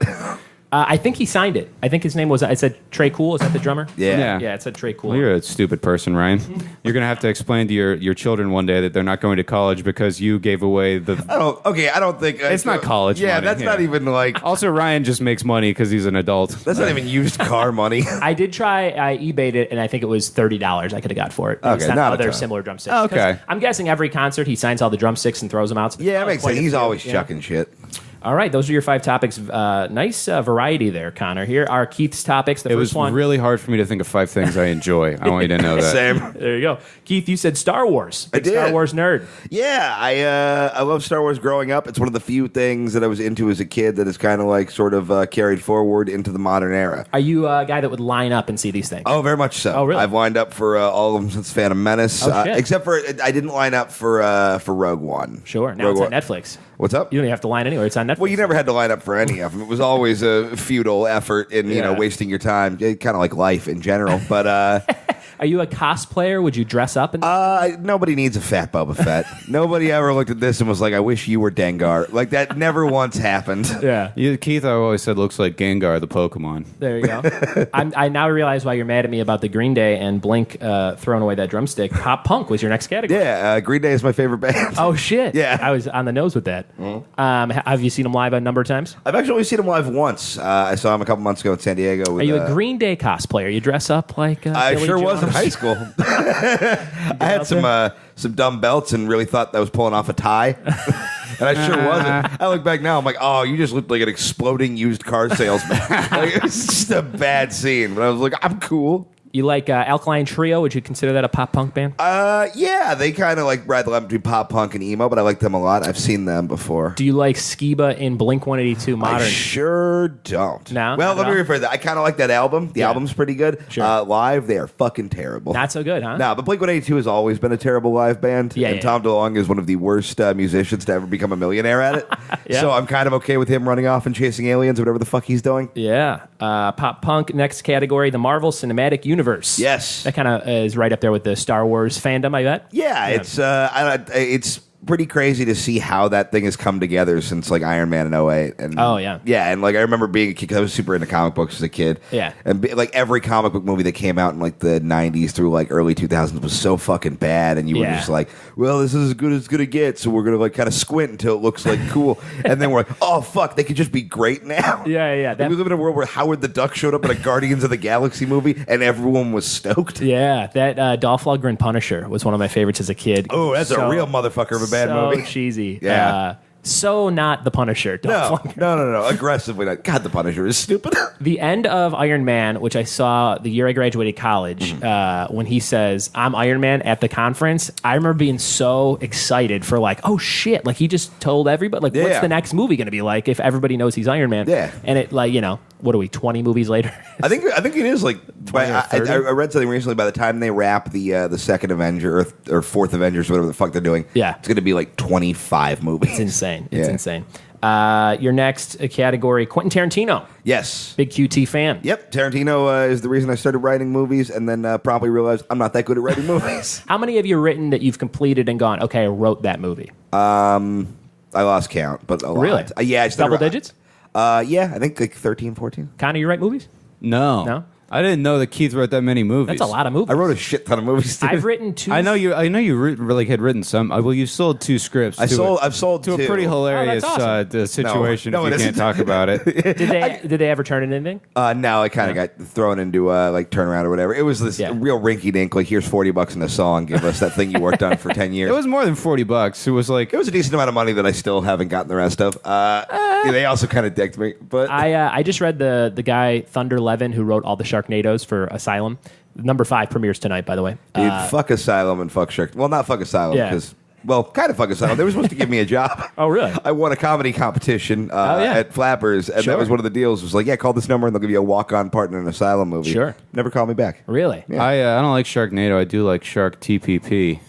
[SPEAKER 1] I think he signed it. I think his name was. It said Trey Cool. Is that the drummer?
[SPEAKER 3] Yeah.
[SPEAKER 1] Yeah. It said Trey Cool.
[SPEAKER 2] well, you're a stupid person, Ryan. You're gonna have to explain to your children one day that they're not going to college because you gave away the.
[SPEAKER 3] I don't think
[SPEAKER 2] It's not college
[SPEAKER 3] Yeah,
[SPEAKER 2] money,
[SPEAKER 3] that's not even like.
[SPEAKER 2] Also, Ryan just makes money because he's an adult.
[SPEAKER 3] That's not even used car money.
[SPEAKER 1] I did try. I eBayed it, and I think it was $30. I could have got for it.
[SPEAKER 3] Okay,
[SPEAKER 1] Not
[SPEAKER 3] not a
[SPEAKER 1] other
[SPEAKER 3] ton.
[SPEAKER 1] similar drumsticks.
[SPEAKER 2] Oh, okay.
[SPEAKER 1] I'm guessing every concert he signs all the drumsticks and throws them out.
[SPEAKER 3] Yeah, it makes
[SPEAKER 1] Quite
[SPEAKER 3] sense.
[SPEAKER 1] a
[SPEAKER 3] He's
[SPEAKER 1] few,
[SPEAKER 3] always
[SPEAKER 1] yeah.
[SPEAKER 3] chucking shit.
[SPEAKER 1] All right, those are your 5 topics. Nice variety there, Connor. Here are Keith's topics. The
[SPEAKER 2] It
[SPEAKER 1] first
[SPEAKER 2] was
[SPEAKER 1] one.
[SPEAKER 2] really hard for me to think of 5 things I enjoy. I want you to know that.
[SPEAKER 3] Same.
[SPEAKER 1] There you go. Keith, you said Star Wars. Big
[SPEAKER 3] did.
[SPEAKER 1] Star Wars nerd.
[SPEAKER 3] Yeah, I love Star Wars growing up. It's one of the few things that I was into as a kid that is kind of like sort of carried forward into the modern era.
[SPEAKER 1] Are you a guy that would line up and see these things?
[SPEAKER 3] Oh, very much so.
[SPEAKER 1] Oh, really?
[SPEAKER 3] I've lined up for all of them since Phantom Menace,
[SPEAKER 1] Oh, shit.
[SPEAKER 3] except for I didn't line up for Rogue One.
[SPEAKER 1] Sure. Now
[SPEAKER 3] Rogue
[SPEAKER 1] it's on
[SPEAKER 3] One.
[SPEAKER 1] Netflix.
[SPEAKER 3] What's up?
[SPEAKER 1] You don't even have to line anywhere. It's on Netflix.
[SPEAKER 3] Well, you never had to line up for any of them. It was always a futile effort in wasting your time, kind of like life in general. But
[SPEAKER 1] Are you a cosplayer? Would you dress up?
[SPEAKER 3] nobody needs a fat Boba Fett. Nobody ever looked at this and was like, "I wish you were Dengar." Like that never once happened.
[SPEAKER 1] Yeah.
[SPEAKER 2] Keith, I always said, looks like Gengar, the Pokemon.
[SPEAKER 1] There you go. I now realize why you're mad at me about the Green Day and Blink throwing away that drumstick. Pop punk was your next category.
[SPEAKER 3] Yeah, Green Day is my favorite band.
[SPEAKER 1] Oh, shit.
[SPEAKER 3] Yeah.
[SPEAKER 1] I was on the nose with that. Have you seen them live a number of times?
[SPEAKER 3] I've actually only seen them live once. I saw them a couple months ago in San Diego. With,
[SPEAKER 1] Are you a Green Day cosplayer? You dress up like
[SPEAKER 3] I
[SPEAKER 1] Billy
[SPEAKER 3] sure was in
[SPEAKER 1] Jones?
[SPEAKER 3] high school. I had some dumb belts and really thought that I was pulling off a tie. And I sure wasn't. I look back now, I'm like, oh, you just looked like an exploding used car salesman. Like, it was just a bad scene. But I was like, I'm cool.
[SPEAKER 1] You like Alkaline Trio? Would you consider that a pop punk band?
[SPEAKER 3] Yeah, they kind of like ride the line between pop punk and emo, but I like them a lot. I've seen them before.
[SPEAKER 1] Do you like Skiba in Blink 182 Modern?
[SPEAKER 3] I sure don't.
[SPEAKER 1] No?
[SPEAKER 3] Well,
[SPEAKER 1] Not
[SPEAKER 3] let
[SPEAKER 1] at
[SPEAKER 3] me
[SPEAKER 1] all?
[SPEAKER 3] rephrase that. I kind of like that album. The album's pretty good.
[SPEAKER 1] Sure.
[SPEAKER 3] Live, they are fucking terrible.
[SPEAKER 1] Not so good, huh?
[SPEAKER 3] No, but Blink-182 has always been a terrible live band.
[SPEAKER 1] Yeah,
[SPEAKER 3] and
[SPEAKER 1] yeah.
[SPEAKER 3] Tom DeLonge is one of the worst musicians to ever become a millionaire at it.
[SPEAKER 1] Yeah.
[SPEAKER 3] So I'm kind of okay with him running off and chasing aliens or whatever the fuck he's doing.
[SPEAKER 1] Yeah. Pop punk, next category, the Marvel Cinematic Universe.
[SPEAKER 3] Yes.
[SPEAKER 1] That kind of is right up there with the Star Wars fandom, I bet.
[SPEAKER 3] Yeah, it's pretty crazy to see how that thing has come together since like Iron Man in 08. And
[SPEAKER 1] Oh, yeah.
[SPEAKER 3] Yeah, and like I remember being a kid 'cause I was super into comic books as a kid.
[SPEAKER 1] Yeah.
[SPEAKER 3] And like every comic book movie that came out in like the 90s through like early 2000s was so fucking bad, and you were
[SPEAKER 1] Yeah.
[SPEAKER 3] just like, well, this is as good as it's gonna get, so we're gonna like kind of squint until it looks like cool. And then we're like, oh fuck, they could just be great now.
[SPEAKER 1] Yeah.
[SPEAKER 3] And we live in a world where Howard the Duck showed up in a Guardians of the Galaxy movie and everyone was stoked.
[SPEAKER 1] Yeah, that Dolph Lundgren Punisher was one of my favorites as a kid.
[SPEAKER 3] Oh, that's a real motherfucker of a bad
[SPEAKER 1] so
[SPEAKER 3] movie.
[SPEAKER 1] cheesy.
[SPEAKER 3] Yeah.
[SPEAKER 1] So not the Punisher. Dolph Lundgren.
[SPEAKER 3] No. Aggressively not. God, the Punisher is stupid.
[SPEAKER 1] The end of Iron Man, which I saw the year I graduated college, when he says, I'm Iron Man at the conference, I remember being so excited for like, oh shit, like he just told everybody, like, what's
[SPEAKER 3] Yeah.
[SPEAKER 1] the next movie going to be like if everybody knows he's Iron Man?
[SPEAKER 3] Yeah.
[SPEAKER 1] And it, like, what are we, 20 movies later?
[SPEAKER 3] I think it is like.
[SPEAKER 1] 20 or 30?
[SPEAKER 3] I read something recently. By the time they wrap the second Avenger or fourth Avengers, whatever the fuck they're doing,
[SPEAKER 1] Yeah.
[SPEAKER 3] it's going to be like 25 movies.
[SPEAKER 1] It's insane. It's
[SPEAKER 3] Yeah.
[SPEAKER 1] insane. Your next category, Quentin Tarantino.
[SPEAKER 3] Yes.
[SPEAKER 1] Big QT fan.
[SPEAKER 3] Yep. Tarantino is the reason I started writing movies, and then promptly realized I'm not that good at writing movies.
[SPEAKER 1] How many have you written that you've completed and gone, okay, I wrote that movie?
[SPEAKER 3] I lost count, but a lot.
[SPEAKER 1] Really?
[SPEAKER 3] Yeah. I started,
[SPEAKER 1] Double digits?
[SPEAKER 3] Yeah, I think like 13, 14.
[SPEAKER 1] Connor, you write movies?
[SPEAKER 2] No.
[SPEAKER 1] No?
[SPEAKER 2] I didn't know that Keith wrote that many movies.
[SPEAKER 1] That's a lot of movies.
[SPEAKER 3] I wrote a shit ton of movies. Too.
[SPEAKER 1] I've written two.
[SPEAKER 2] I know you really had written some. Well, you sold 2 scripts.
[SPEAKER 3] I've sold
[SPEAKER 2] to
[SPEAKER 3] two.
[SPEAKER 2] a pretty hilarious
[SPEAKER 1] awesome.
[SPEAKER 2] situation.
[SPEAKER 3] No,
[SPEAKER 2] if
[SPEAKER 3] it
[SPEAKER 2] you can't
[SPEAKER 3] isn't.
[SPEAKER 2] talk about it.
[SPEAKER 1] Did they ever turn into anything?
[SPEAKER 3] No, I kind of got thrown into like turnaround or whatever. It was this real rinky dink. Like, here's $40 in a song. Give us that thing you worked on for 10 years.
[SPEAKER 2] It was more than $40. It was like
[SPEAKER 3] It was a decent amount of money that I still haven't gotten the rest of. They also kind of dicked me, but
[SPEAKER 1] I just read the guy Thunder Levin who wrote all the Sharknadoes for Asylum. Number 5 premieres tonight, by the way.
[SPEAKER 3] dude, fuck Asylum and fuck Shark. Well, not fuck Asylum
[SPEAKER 1] Yeah.
[SPEAKER 3] because. Well, kind of fuck Asylum. They were supposed to give me a job.
[SPEAKER 1] Oh, really?
[SPEAKER 3] I won a comedy competition
[SPEAKER 1] yeah.
[SPEAKER 3] at Flappers, and
[SPEAKER 1] Sure.
[SPEAKER 3] that was one of the deals. It was like, yeah, call this number and they'll give you a walk-on part in an Asylum movie.
[SPEAKER 1] Sure.
[SPEAKER 3] Never called me back.
[SPEAKER 1] Really?
[SPEAKER 3] Yeah.
[SPEAKER 2] I don't like Sharknado. I do like Shark TPP.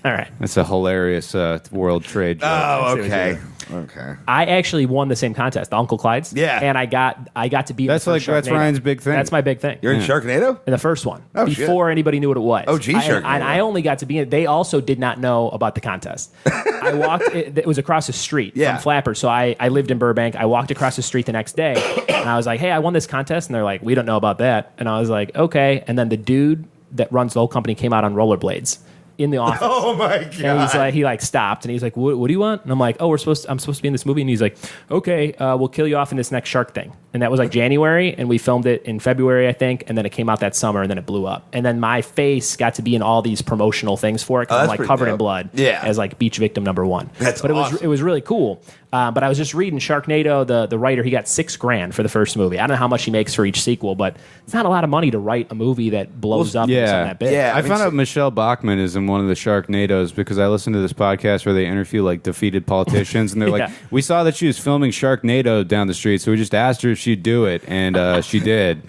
[SPEAKER 1] All right.
[SPEAKER 2] That's a hilarious world trade joke.
[SPEAKER 3] Oh, okay. Okay.
[SPEAKER 1] I actually won the same contest, the Uncle Clyde's.
[SPEAKER 3] Yeah.
[SPEAKER 1] And I got to be.
[SPEAKER 2] That's
[SPEAKER 1] in the first Sharknado.
[SPEAKER 2] Ryan's big thing.
[SPEAKER 1] That's my big thing.
[SPEAKER 3] You're in Sharknado?
[SPEAKER 1] In the first one.
[SPEAKER 3] Oh, shit.
[SPEAKER 1] Before anybody knew what it was.
[SPEAKER 3] Oh, gee, Sharknado.
[SPEAKER 1] And I only got to be in it. They also did not know about the contest. I walked, it was across the street from Flappers. So I lived in Burbank. I walked across the street the next day and I was like, hey, I won this contest. And they're like, we don't know about that. And I was like, okay. And then the dude that runs the whole company came out on rollerblades in the office.
[SPEAKER 3] Oh my god!
[SPEAKER 1] And he's like, he stopped, and he's like, "What do you want?" And I'm like, "Oh, I'm supposed to be in this movie." And he's like, "Okay, we'll kill you off in this next shark thing." And that was like January, and we filmed it in February, I think, and then it came out that summer, and then it blew up. And then my face got to be in all these promotional things for it because I'm like covered in blood, as like beach victim number one.
[SPEAKER 3] But
[SPEAKER 1] awesome. It was really cool. But I was just reading Sharknado, the writer, he got $6,000 for the first movie. I don't know how much he makes for each sequel, but it's not a lot of money to write a movie that blows up into something that big.
[SPEAKER 3] Yeah,
[SPEAKER 2] I found out Michelle Bachmann is in one of the Sharknados because I listened to this podcast where they interview like defeated politicians, and they're like, we saw that she was filming Sharknado down the street, so we just asked her if she'd do it, and she did.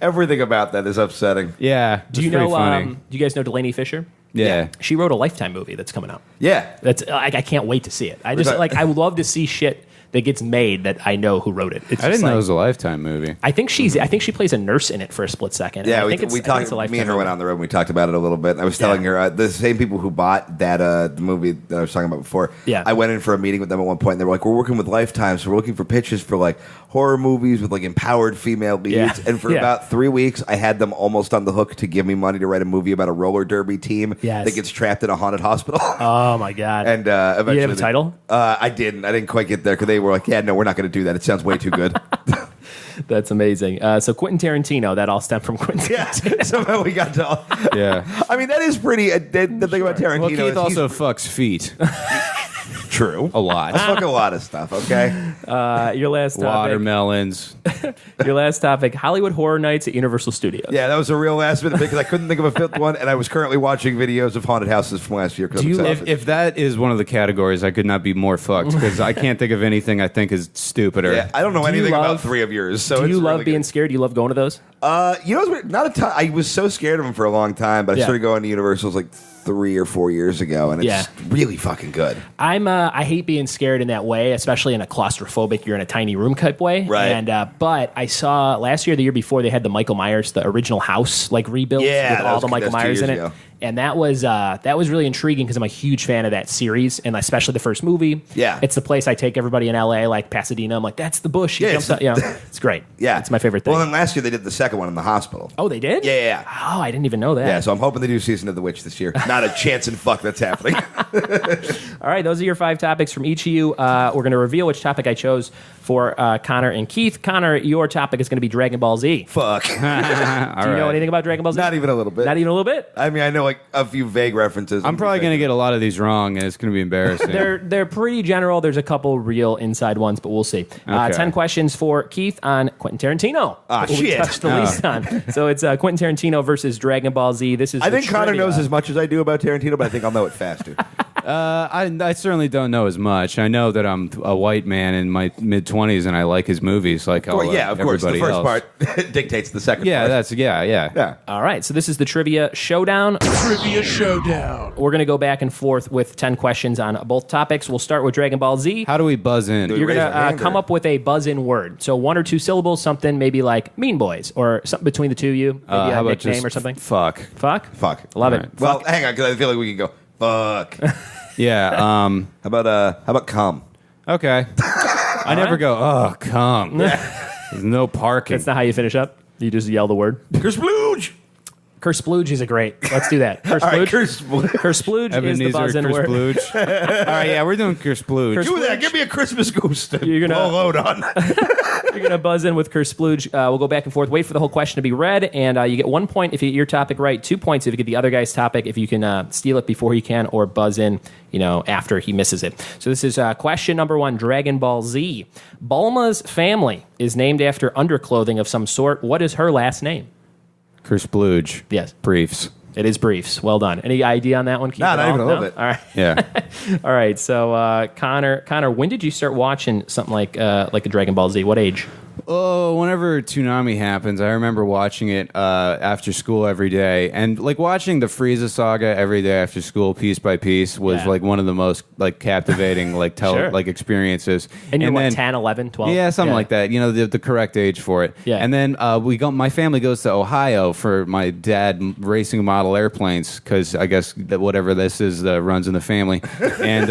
[SPEAKER 3] Everything about that is upsetting.
[SPEAKER 2] Yeah.
[SPEAKER 1] Do you know? Do you guys know Delaney Fisher?
[SPEAKER 2] Yeah.
[SPEAKER 1] She wrote a Lifetime movie that's coming out.
[SPEAKER 3] Yeah.
[SPEAKER 1] That's like I can't wait to see it. I just I would love to see shit that gets made that I know who wrote it. It's
[SPEAKER 2] I didn't know it was a Lifetime movie.
[SPEAKER 1] I think she plays a nurse in it for a split second.
[SPEAKER 3] Yeah,
[SPEAKER 1] I think
[SPEAKER 3] we talked. Me and her went on the road and we talked about it a little bit. I was telling her the same people who bought that the movie that I was talking about before.
[SPEAKER 1] Yeah.
[SPEAKER 3] I went in for a meeting with them at one point and they were like, "We're working with Lifetime, so we're looking for pitches for like horror movies with like empowered female leads."
[SPEAKER 1] Yeah.
[SPEAKER 3] And for about 3 weeks, I had them almost on the hook to give me money to write a movie about a roller derby team that gets trapped in a haunted hospital.
[SPEAKER 1] Oh my god!
[SPEAKER 3] And eventually,
[SPEAKER 1] you have a title?
[SPEAKER 3] I didn't. I didn't quite get there because they were like, "Yeah, no, we're not going to do that. It sounds way too good."
[SPEAKER 1] That's amazing. So Quentin Tarantino, that all stemmed from Quentin Tarantino.
[SPEAKER 3] Yeah, somehow we got to.
[SPEAKER 2] Yeah.
[SPEAKER 3] I mean, that is pretty. The thing about Tarantino
[SPEAKER 2] Well, Keith
[SPEAKER 3] is
[SPEAKER 2] also fucks feet.
[SPEAKER 3] true.
[SPEAKER 2] A lot.
[SPEAKER 3] I fuck a lot of stuff. Okay.
[SPEAKER 1] Your last topic.
[SPEAKER 2] Watermelons.
[SPEAKER 1] Your last topic: Hollywood Horror Nights at Universal Studios.
[SPEAKER 3] Yeah, that was a real last minute because I couldn't think of a fifth one, and I was currently watching videos of haunted houses from last year.
[SPEAKER 2] If that is one of the categories, I could not be more fucked because I can't think of anything I think is stupider.
[SPEAKER 3] Yeah, I don't know anything about three of yours. So
[SPEAKER 1] do you love
[SPEAKER 3] really
[SPEAKER 1] being
[SPEAKER 3] good.
[SPEAKER 1] scared? Do you love going to those?
[SPEAKER 3] You know, it's not a ton. I was so scared of them for a long time, but I started going to Universal's like 3 or 4 years ago, and it's really fucking good.
[SPEAKER 1] I hate being scared in that way, especially in a claustrophobic, you're in a tiny room type way.
[SPEAKER 3] Right.
[SPEAKER 1] And but I saw last year, the year before, they had the Michael Myers, the original house like rebuilt with all the Michael Myers in it.
[SPEAKER 3] Ago.
[SPEAKER 1] And that was really intriguing because I'm a huge fan of that series, and especially the first movie.
[SPEAKER 3] Yeah.
[SPEAKER 1] It's the place I take everybody in LA, like Pasadena. I'm like, that's the bush. He jumps out. It's great.
[SPEAKER 3] Yeah.
[SPEAKER 1] It's my favorite thing.
[SPEAKER 3] Well, then last year they did the second one in the hospital.
[SPEAKER 1] Oh, they did?
[SPEAKER 3] Yeah.
[SPEAKER 1] Oh, I didn't even know that.
[SPEAKER 3] Yeah, so I'm hoping they do Season of the Witch this year. Not a chance in fuck that's happening.
[SPEAKER 1] All right, those are your 5 topics from each of you. We're going to reveal which topic I chose for Connor and Keith. Connor, your topic is going to be Dragon Ball Z.
[SPEAKER 3] Fuck.
[SPEAKER 1] Do you know anything about Dragon Ball Z?
[SPEAKER 3] Not even a little bit.
[SPEAKER 1] Not even a little bit?
[SPEAKER 3] I mean, I know like a few vague references.
[SPEAKER 2] I'm probably going to get a lot of these wrong, and it's going to be embarrassing.
[SPEAKER 1] They're pretty general. There's a couple real inside ones, but we'll see.
[SPEAKER 2] Okay.
[SPEAKER 1] 10 questions for Keith on Quentin Tarantino.
[SPEAKER 3] Shit.
[SPEAKER 1] We touched the least on. So it's Quentin Tarantino versus Dragon Ball Z. This is
[SPEAKER 3] I think Connor knows as much as I do about Tarantino, but I think I'll know it faster.
[SPEAKER 2] I certainly don't know as much. I know that I'm a white man in my mid-20s, and I like his movies like
[SPEAKER 3] Of course. The first
[SPEAKER 2] else.
[SPEAKER 3] part dictates the second part.
[SPEAKER 2] Yeah.
[SPEAKER 1] All right, so this is the Trivia Showdown.
[SPEAKER 4] Trivia Showdown.
[SPEAKER 1] We're going to go back and forth with 10 questions on both topics. We'll start with Dragon Ball Z.
[SPEAKER 2] How do we buzz in?
[SPEAKER 1] You're going
[SPEAKER 3] raise our
[SPEAKER 1] to
[SPEAKER 3] hand,
[SPEAKER 1] come
[SPEAKER 3] or-
[SPEAKER 1] up with a buzz-in word. So 1 or 2 syllables, something maybe like Mean Boys, or something between the two of you. Maybe
[SPEAKER 2] how
[SPEAKER 1] a
[SPEAKER 2] about
[SPEAKER 1] nickname
[SPEAKER 2] just
[SPEAKER 1] or something.
[SPEAKER 2] Fuck.
[SPEAKER 1] Fuck?
[SPEAKER 3] Fuck.
[SPEAKER 1] Love
[SPEAKER 2] All
[SPEAKER 1] it.
[SPEAKER 2] right.
[SPEAKER 3] Well, hang on, because I feel like we can go, fuck.
[SPEAKER 2] Yeah.
[SPEAKER 3] How about cum?
[SPEAKER 2] Okay. I never go, oh, come. There's no parking.
[SPEAKER 1] That's not how you finish up. You just yell the word.
[SPEAKER 3] Kersplooge!
[SPEAKER 1] Kersplooge is a great. Let's do that. Kersplooge.
[SPEAKER 3] All right, Kersplooge.
[SPEAKER 1] Kersplooge is the
[SPEAKER 2] Ebenezer
[SPEAKER 1] buzz-in word.
[SPEAKER 2] Kersplooge. All right, yeah, we're doing Kersplooge.
[SPEAKER 3] Do that. Give me a Christmas goose to
[SPEAKER 1] You're gonna-
[SPEAKER 3] blow a load on.
[SPEAKER 1] You're going to buzz in with Kersplooge. We'll go back and forth. Wait for the whole question to be read, and you get 1 point if you get your topic right, 2 points if you get the other guy's topic, if you can steal it before he can, or buzz in, after he misses it. So this is question number 1, Dragon Ball Z. Bulma's family is named after underclothing of some sort. What is her last name?
[SPEAKER 2] Kersplooge.
[SPEAKER 1] Yes.
[SPEAKER 2] Briefs.
[SPEAKER 1] It is briefs. Well done. Any idea on that one? Keith,
[SPEAKER 3] Not
[SPEAKER 1] at all?
[SPEAKER 3] even a little
[SPEAKER 1] No?
[SPEAKER 3] bit.
[SPEAKER 1] All right.
[SPEAKER 2] Yeah.
[SPEAKER 1] All right. So Connor, when did you start watching something like a Dragon Ball Z? What age?
[SPEAKER 2] Oh, whenever Toonami happens, I remember watching it after school every day, and like watching the Frieza saga every day after school, piece by piece, was like one of the most like captivating like like experiences.
[SPEAKER 1] And you're
[SPEAKER 2] then,
[SPEAKER 1] 10, 11, 12?
[SPEAKER 2] Yeah, something like that. You know, the correct age for it.
[SPEAKER 1] Yeah.
[SPEAKER 2] And then my family goes to Ohio for my dad racing model airplanes because I guess that whatever this is runs in the family, and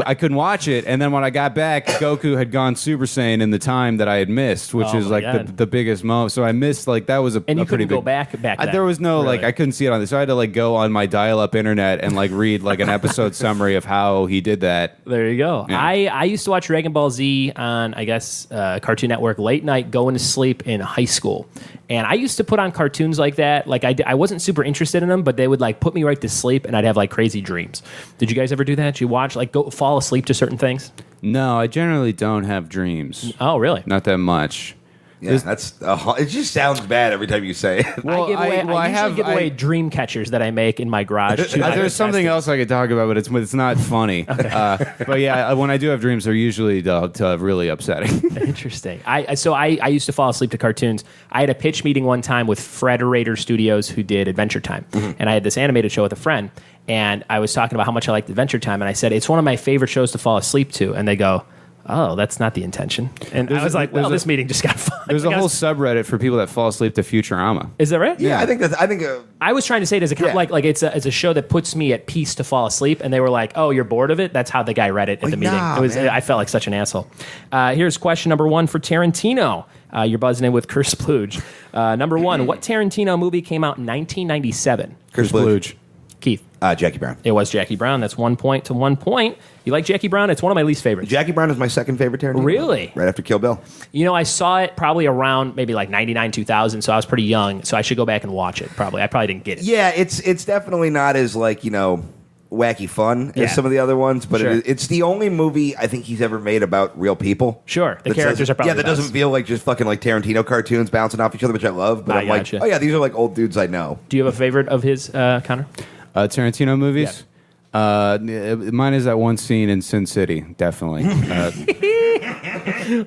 [SPEAKER 2] I couldn't watch it. And then when I got back, Goku had gone Super Saiyan in the time that I had missed, which is like the biggest moment. So I missed like that was a
[SPEAKER 1] and you
[SPEAKER 2] pretty
[SPEAKER 1] couldn't
[SPEAKER 2] big
[SPEAKER 1] go back then,
[SPEAKER 2] there was no
[SPEAKER 1] really?
[SPEAKER 2] like I couldn't see it on this, so I had to like go on my dial-up internet and like read like an episode summary of how he did that.
[SPEAKER 1] There you go.
[SPEAKER 2] Yeah.
[SPEAKER 1] I used to watch Dragon Ball Z on, I guess, Cartoon Network late night going to sleep in high school. And I used to put on cartoons like that. Like I wasn't super interested in them, but they would like put me right to sleep and I'd have like crazy dreams. Did you guys ever do that? Did you watch, like go fall asleep to certain things?
[SPEAKER 2] No, I generally don't have dreams.
[SPEAKER 1] Oh, really?
[SPEAKER 2] Not that much.
[SPEAKER 3] Yeah, that's it. Just sounds bad every time you say it.
[SPEAKER 2] Well,
[SPEAKER 1] I usually give away dream catchers that I make in my garage.
[SPEAKER 2] There's something else I could talk about, but it's not funny. But yeah, when I do have dreams, they're usually really upsetting.
[SPEAKER 1] Interesting. I used to fall asleep to cartoons. I had a pitch meeting one time with Frederator Studios, who did Adventure Time, and I had this animated show with a friend, and I was talking about how much I liked Adventure Time, and I said it's one of my favorite shows to fall asleep to, and they go, oh, that's not the intention. And I was like, well, this meeting just got fun.
[SPEAKER 2] There's a whole subreddit for people that fall asleep to Futurama.
[SPEAKER 1] Is that right?
[SPEAKER 3] Yeah, I think
[SPEAKER 1] I was trying to say it as a like it's a show that puts me at peace to fall asleep, and they were like, "Oh, you're bored of it." That's how the guy read it at the meeting.
[SPEAKER 3] Nah,
[SPEAKER 1] it was.
[SPEAKER 3] man.
[SPEAKER 1] I felt like such an asshole. Here's question number 1 for Tarantino. You're buzzing in with Curse Splooge. Number 1, what Tarantino movie came out in 1997?
[SPEAKER 3] Curse Splooge.
[SPEAKER 1] Keith.
[SPEAKER 3] Jackie Brown.
[SPEAKER 1] It was Jackie Brown. That's 1 point to 1 point. You like Jackie Brown? It's one of my least favorites.
[SPEAKER 3] Jackie Brown is my second favorite Tarantino.
[SPEAKER 1] Really?
[SPEAKER 3] Right after Kill Bill.
[SPEAKER 1] You know, I saw it probably around maybe like 99, 2000, so I was pretty young, so I should go back and watch it probably. I probably didn't get it.
[SPEAKER 3] Yeah, it's definitely not as like, wacky fun as some of the other ones, but
[SPEAKER 1] Sure.
[SPEAKER 3] it's the only movie I think he's ever made about real people.
[SPEAKER 1] Sure. The
[SPEAKER 3] That
[SPEAKER 1] characters are probably
[SPEAKER 3] Yeah, that
[SPEAKER 1] the best.
[SPEAKER 3] doesn't feel like just fucking like Tarantino cartoons bouncing off each other, which I love, but
[SPEAKER 1] I
[SPEAKER 3] I'm like,
[SPEAKER 1] gotcha.
[SPEAKER 3] oh yeah, these are like old dudes I know.
[SPEAKER 1] Do you have a favorite of his, Connor?
[SPEAKER 2] Tarantino movies? Mine is that one scene in Sin City, definitely.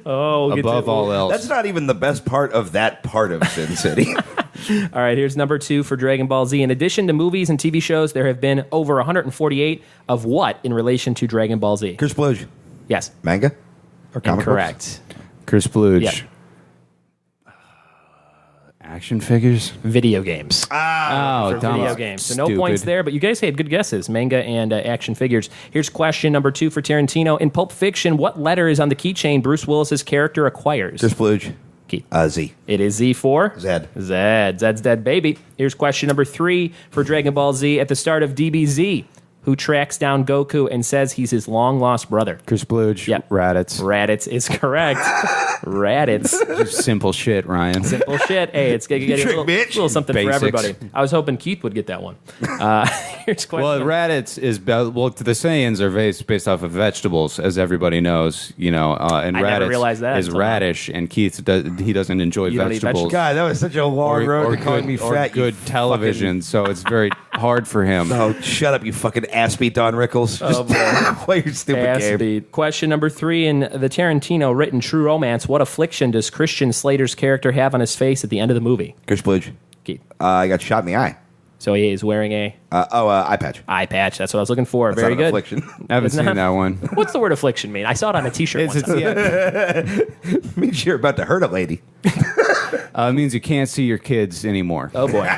[SPEAKER 1] Oh,
[SPEAKER 2] Above all else.
[SPEAKER 3] That's not even the best part of that part of Sin City.
[SPEAKER 1] All right, here's number 2 for Dragon Ball Z. In addition to movies and TV shows, there have been over 148 of what in relation to Dragon Ball Z?
[SPEAKER 3] Curse Splooge.
[SPEAKER 1] Yes.
[SPEAKER 3] Manga? Or comic
[SPEAKER 1] Incorrect.
[SPEAKER 2] Curse Splooge.
[SPEAKER 1] Yeah.
[SPEAKER 2] Action figures?
[SPEAKER 1] Video games.
[SPEAKER 2] Oh, dumb.
[SPEAKER 1] Video games. So no
[SPEAKER 2] Stupid.
[SPEAKER 1] points there, but you guys had good guesses. Manga and action figures. Here's question number 2 for Tarantino. In Pulp Fiction, what letter is on the keychain Bruce Willis's character acquires?
[SPEAKER 3] Curse Splooge.
[SPEAKER 1] Keith.
[SPEAKER 3] Z.
[SPEAKER 1] It is Z for?
[SPEAKER 3] Zed.
[SPEAKER 1] Zed. Zed's dead, baby. Here's question number 3 for Dragon Ball Z. At the start of DBZ, who tracks down Goku and says he's his long-lost brother?
[SPEAKER 2] Curse Splooge.
[SPEAKER 1] Yep.
[SPEAKER 2] Raditz.
[SPEAKER 1] Raditz is correct. Raditz.
[SPEAKER 2] Just simple shit, Ryan.
[SPEAKER 1] Simple shit. Hey, it's getting a
[SPEAKER 3] Trick,
[SPEAKER 1] little,
[SPEAKER 3] bitch.
[SPEAKER 1] little something
[SPEAKER 2] Basics.
[SPEAKER 1] for everybody. I was hoping Keith would get that one. Here's question.
[SPEAKER 2] Well, Raditz is the Saiyans are based off of vegetables, as everybody knows. And
[SPEAKER 1] I never
[SPEAKER 2] Raditz
[SPEAKER 1] realized that
[SPEAKER 2] is
[SPEAKER 1] until now.
[SPEAKER 2] radish, and Keith he doesn't enjoy
[SPEAKER 1] You don't eat
[SPEAKER 2] vegetables.
[SPEAKER 1] vegetables?
[SPEAKER 3] God, that was such a long road to calling me fat.
[SPEAKER 2] Or good
[SPEAKER 3] you
[SPEAKER 2] television, so it's very hard for him.
[SPEAKER 3] Oh, shut up, you fucking ass-beat Don Rickles. Just play your stupid
[SPEAKER 1] Ass
[SPEAKER 3] game.
[SPEAKER 1] beat. Question number 3 in the Tarantino written True Romance. What affliction does Christian Slater's character have on his face at the end of the movie?
[SPEAKER 3] Curse Splooge.
[SPEAKER 1] Keith.
[SPEAKER 3] I got shot in the eye.
[SPEAKER 1] So he is wearing a
[SPEAKER 3] Eye patch.
[SPEAKER 1] eye patch. That's what I was looking for.
[SPEAKER 3] That's
[SPEAKER 1] Very
[SPEAKER 3] not an
[SPEAKER 1] good.
[SPEAKER 3] affliction.
[SPEAKER 2] I haven't
[SPEAKER 1] It's
[SPEAKER 2] seen
[SPEAKER 1] not-
[SPEAKER 2] that one.
[SPEAKER 1] What's the word affliction mean? I saw it on a T-shirt one time.
[SPEAKER 3] It means you're about to hurt a lady.
[SPEAKER 2] It means you can't see your kids anymore.
[SPEAKER 1] Oh boy.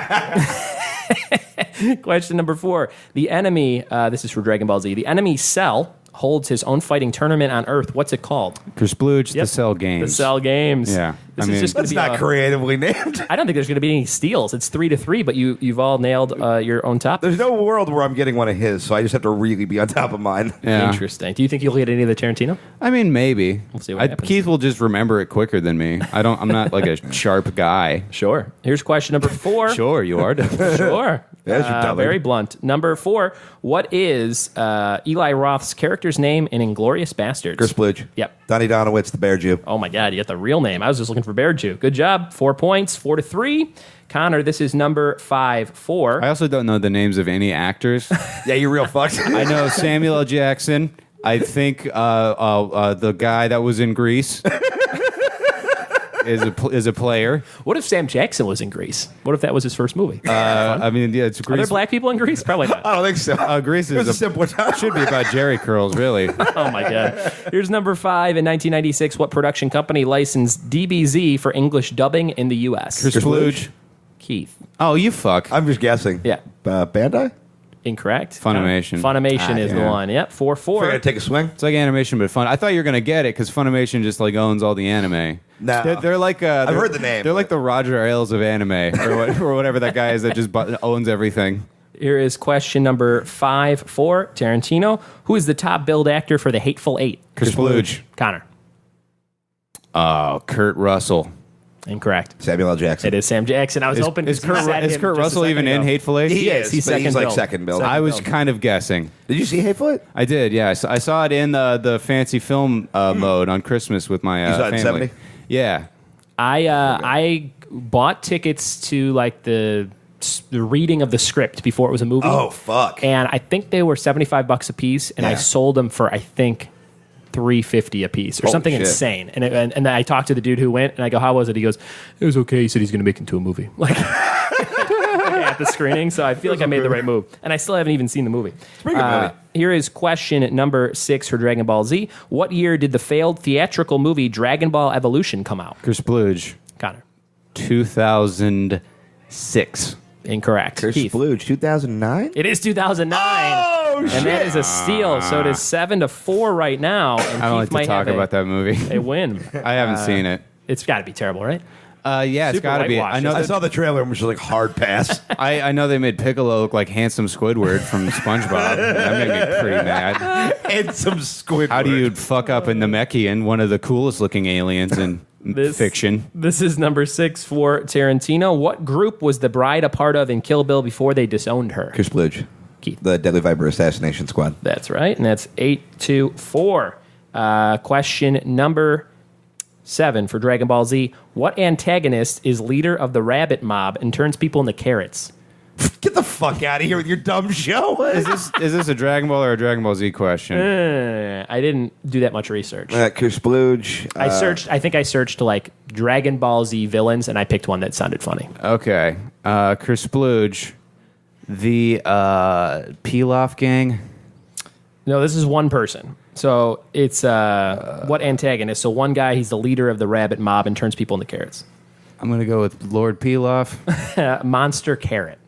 [SPEAKER 1] Question number 4. The enemy, this is for Dragon Ball Z, the enemy Cell holds his own fighting tournament on Earth. What's it called?
[SPEAKER 2] Curse Splooge,
[SPEAKER 1] Yep.
[SPEAKER 2] the Cell Games.
[SPEAKER 1] The Cell Games.
[SPEAKER 2] Yeah.
[SPEAKER 1] This
[SPEAKER 2] I
[SPEAKER 1] is
[SPEAKER 2] mean,
[SPEAKER 1] just gonna
[SPEAKER 3] That's
[SPEAKER 1] be
[SPEAKER 3] not creatively named.
[SPEAKER 1] I don't think there's going to be any steals. It's 3-3, but you've all nailed your own top.
[SPEAKER 3] There's no world where I'm getting one of his, so I just have to really be on top of mine.
[SPEAKER 2] Yeah.
[SPEAKER 1] Interesting. Do you think you'll get any of the Tarantino?
[SPEAKER 2] I mean, maybe.
[SPEAKER 1] We'll see what happens.
[SPEAKER 2] Keith will just remember it quicker than me. I'm not like a sharp guy.
[SPEAKER 1] Sure. Here's question number 4.
[SPEAKER 2] Sure, you are.
[SPEAKER 1] Sure.
[SPEAKER 3] There's your dummy.
[SPEAKER 1] Very blunt. Number 4. What is Eli Roth's character's name in Inglourious Basterds?
[SPEAKER 3] Curse Splooge.
[SPEAKER 1] Yep.
[SPEAKER 3] Donnie Donowitz, the Bear Jew.
[SPEAKER 1] Oh my God, you got the real name. I was just looking for Bear Jew. Good job. 4 points. 4-3. Connor, this is number 5-4.
[SPEAKER 2] I also don't know the names of any actors.
[SPEAKER 3] Yeah, you're real fucked.
[SPEAKER 2] I know Samuel L. Jackson. I think the guy that was in Grease. is a player.
[SPEAKER 1] What if Sam Jackson was in Grease? What if that was his first movie?
[SPEAKER 2] I mean, yeah, it's
[SPEAKER 1] Are there
[SPEAKER 2] Grease.
[SPEAKER 1] black people in Grease? Probably not.
[SPEAKER 3] I don't think so.
[SPEAKER 2] Grease
[SPEAKER 3] It was
[SPEAKER 2] is
[SPEAKER 3] a simpler time.
[SPEAKER 2] should be about Jerry curls, really.
[SPEAKER 1] Oh my God. Here's number 5. In 1996, what production company licensed DBZ for English dubbing in the U.S.?
[SPEAKER 2] Chris Bluge.
[SPEAKER 1] Keith.
[SPEAKER 2] Oh, you fuck.
[SPEAKER 3] I'm just guessing.
[SPEAKER 1] Yeah.
[SPEAKER 3] Bandai?
[SPEAKER 1] Incorrect.
[SPEAKER 2] Funimation.
[SPEAKER 1] Funimation is the
[SPEAKER 2] yeah.
[SPEAKER 1] one. Yep. 4-4.
[SPEAKER 3] We're gonna take a swing.
[SPEAKER 2] It's like animation, but fun. I thought you were gonna get it because Funimation just like owns all the anime.
[SPEAKER 3] No.
[SPEAKER 2] They're like
[SPEAKER 3] I've heard the name,
[SPEAKER 2] They're like
[SPEAKER 3] but-
[SPEAKER 2] the Roger Ailes of anime, or whatever that guy is that just owns everything.
[SPEAKER 1] Here is question number 5 for Tarantino. Who is the top billed actor for the Hateful Eight?
[SPEAKER 2] Chris Bluge.
[SPEAKER 1] Connor.
[SPEAKER 2] Oh, Kurt Russell.
[SPEAKER 1] Incorrect.
[SPEAKER 3] Samuel L. Jackson.
[SPEAKER 1] It is Sam Jackson. I was hoping
[SPEAKER 2] Is Kurt Russell even in Hateful Eight?
[SPEAKER 3] He
[SPEAKER 1] is. He's
[SPEAKER 3] but he's
[SPEAKER 1] second
[SPEAKER 3] like
[SPEAKER 1] billed.
[SPEAKER 3] second bill.
[SPEAKER 2] I was kind of guessing.
[SPEAKER 3] Did you see Hateful Eight?
[SPEAKER 2] I did, yeah. I saw it in the fancy film mode on Christmas with my
[SPEAKER 3] You saw it in
[SPEAKER 2] family.
[SPEAKER 3] 70?
[SPEAKER 2] Yeah.
[SPEAKER 1] I bought tickets to like the reading of the script before it was a movie.
[SPEAKER 3] Oh, fuck.
[SPEAKER 1] And I think they were $75 a piece, and I
[SPEAKER 3] Yeah.
[SPEAKER 1] sold them for I think $350 a piece or
[SPEAKER 3] Holy
[SPEAKER 1] something
[SPEAKER 3] shit.
[SPEAKER 1] insane. And then I talked to the dude who went, and I go, "How was it?" He goes, "It was okay." He said he's going to make it into a movie, like at the screening. So I feel like I made the right move, and I still haven't even seen the movie.
[SPEAKER 3] pretty good movie.
[SPEAKER 1] Here is question number 6 for Dragon Ball Z. What year did the failed theatrical movie Dragon Ball Evolution come out?
[SPEAKER 2] Chris Bluge.
[SPEAKER 1] Connor.
[SPEAKER 2] 2006.
[SPEAKER 1] Incorrect.
[SPEAKER 3] Chris
[SPEAKER 1] Keith.
[SPEAKER 3] Bluge, 2009?
[SPEAKER 1] It is 2009.
[SPEAKER 3] Oh,
[SPEAKER 1] and that is a steal. So it is 7-4 right now. And
[SPEAKER 2] I don't
[SPEAKER 1] Keith
[SPEAKER 2] like
[SPEAKER 1] might
[SPEAKER 2] to talk
[SPEAKER 1] have
[SPEAKER 2] about that movie.
[SPEAKER 1] a win.
[SPEAKER 2] I haven't seen it.
[SPEAKER 1] It's got to be terrible, right?
[SPEAKER 2] Yeah, it's
[SPEAKER 1] Super
[SPEAKER 2] got to be.
[SPEAKER 1] whitewashed.
[SPEAKER 2] I know.
[SPEAKER 3] I
[SPEAKER 2] That,
[SPEAKER 3] saw the trailer and was just like hard pass.
[SPEAKER 2] I know they made Piccolo look like handsome Squidward from SpongeBob. That made me pretty mad.
[SPEAKER 3] And some Squidward.
[SPEAKER 2] How do you fuck up a Namekian, one of the coolest looking aliens in fiction?
[SPEAKER 1] This is number 6 for Tarantino. What group was the bride a part of in Kill Bill before they disowned her?
[SPEAKER 3] Chris Bluge.
[SPEAKER 1] Keith.
[SPEAKER 3] The Deadly Viper Assassination Squad.
[SPEAKER 1] That's right. And that's 8-4. Question number 7 for Dragon Ball Z. What antagonist is leader of the rabbit mob and turns people into carrots?
[SPEAKER 3] Get the fuck out of here with your dumb show.
[SPEAKER 2] Is this a Dragon Ball or a Dragon Ball Z question?
[SPEAKER 1] I didn't do that much research.
[SPEAKER 3] Chris Bluge.
[SPEAKER 1] I think I searched like Dragon Ball Z villains, and I picked one that sounded funny.
[SPEAKER 2] Okay. Chris Bluge, the Pilaf gang.
[SPEAKER 1] No, this is one person. So it's what antagonist? So one guy, he's the leader of the rabbit mob and turns people into carrots.
[SPEAKER 2] I'm going to go with Lord Pilaf.
[SPEAKER 1] Monster Carrot.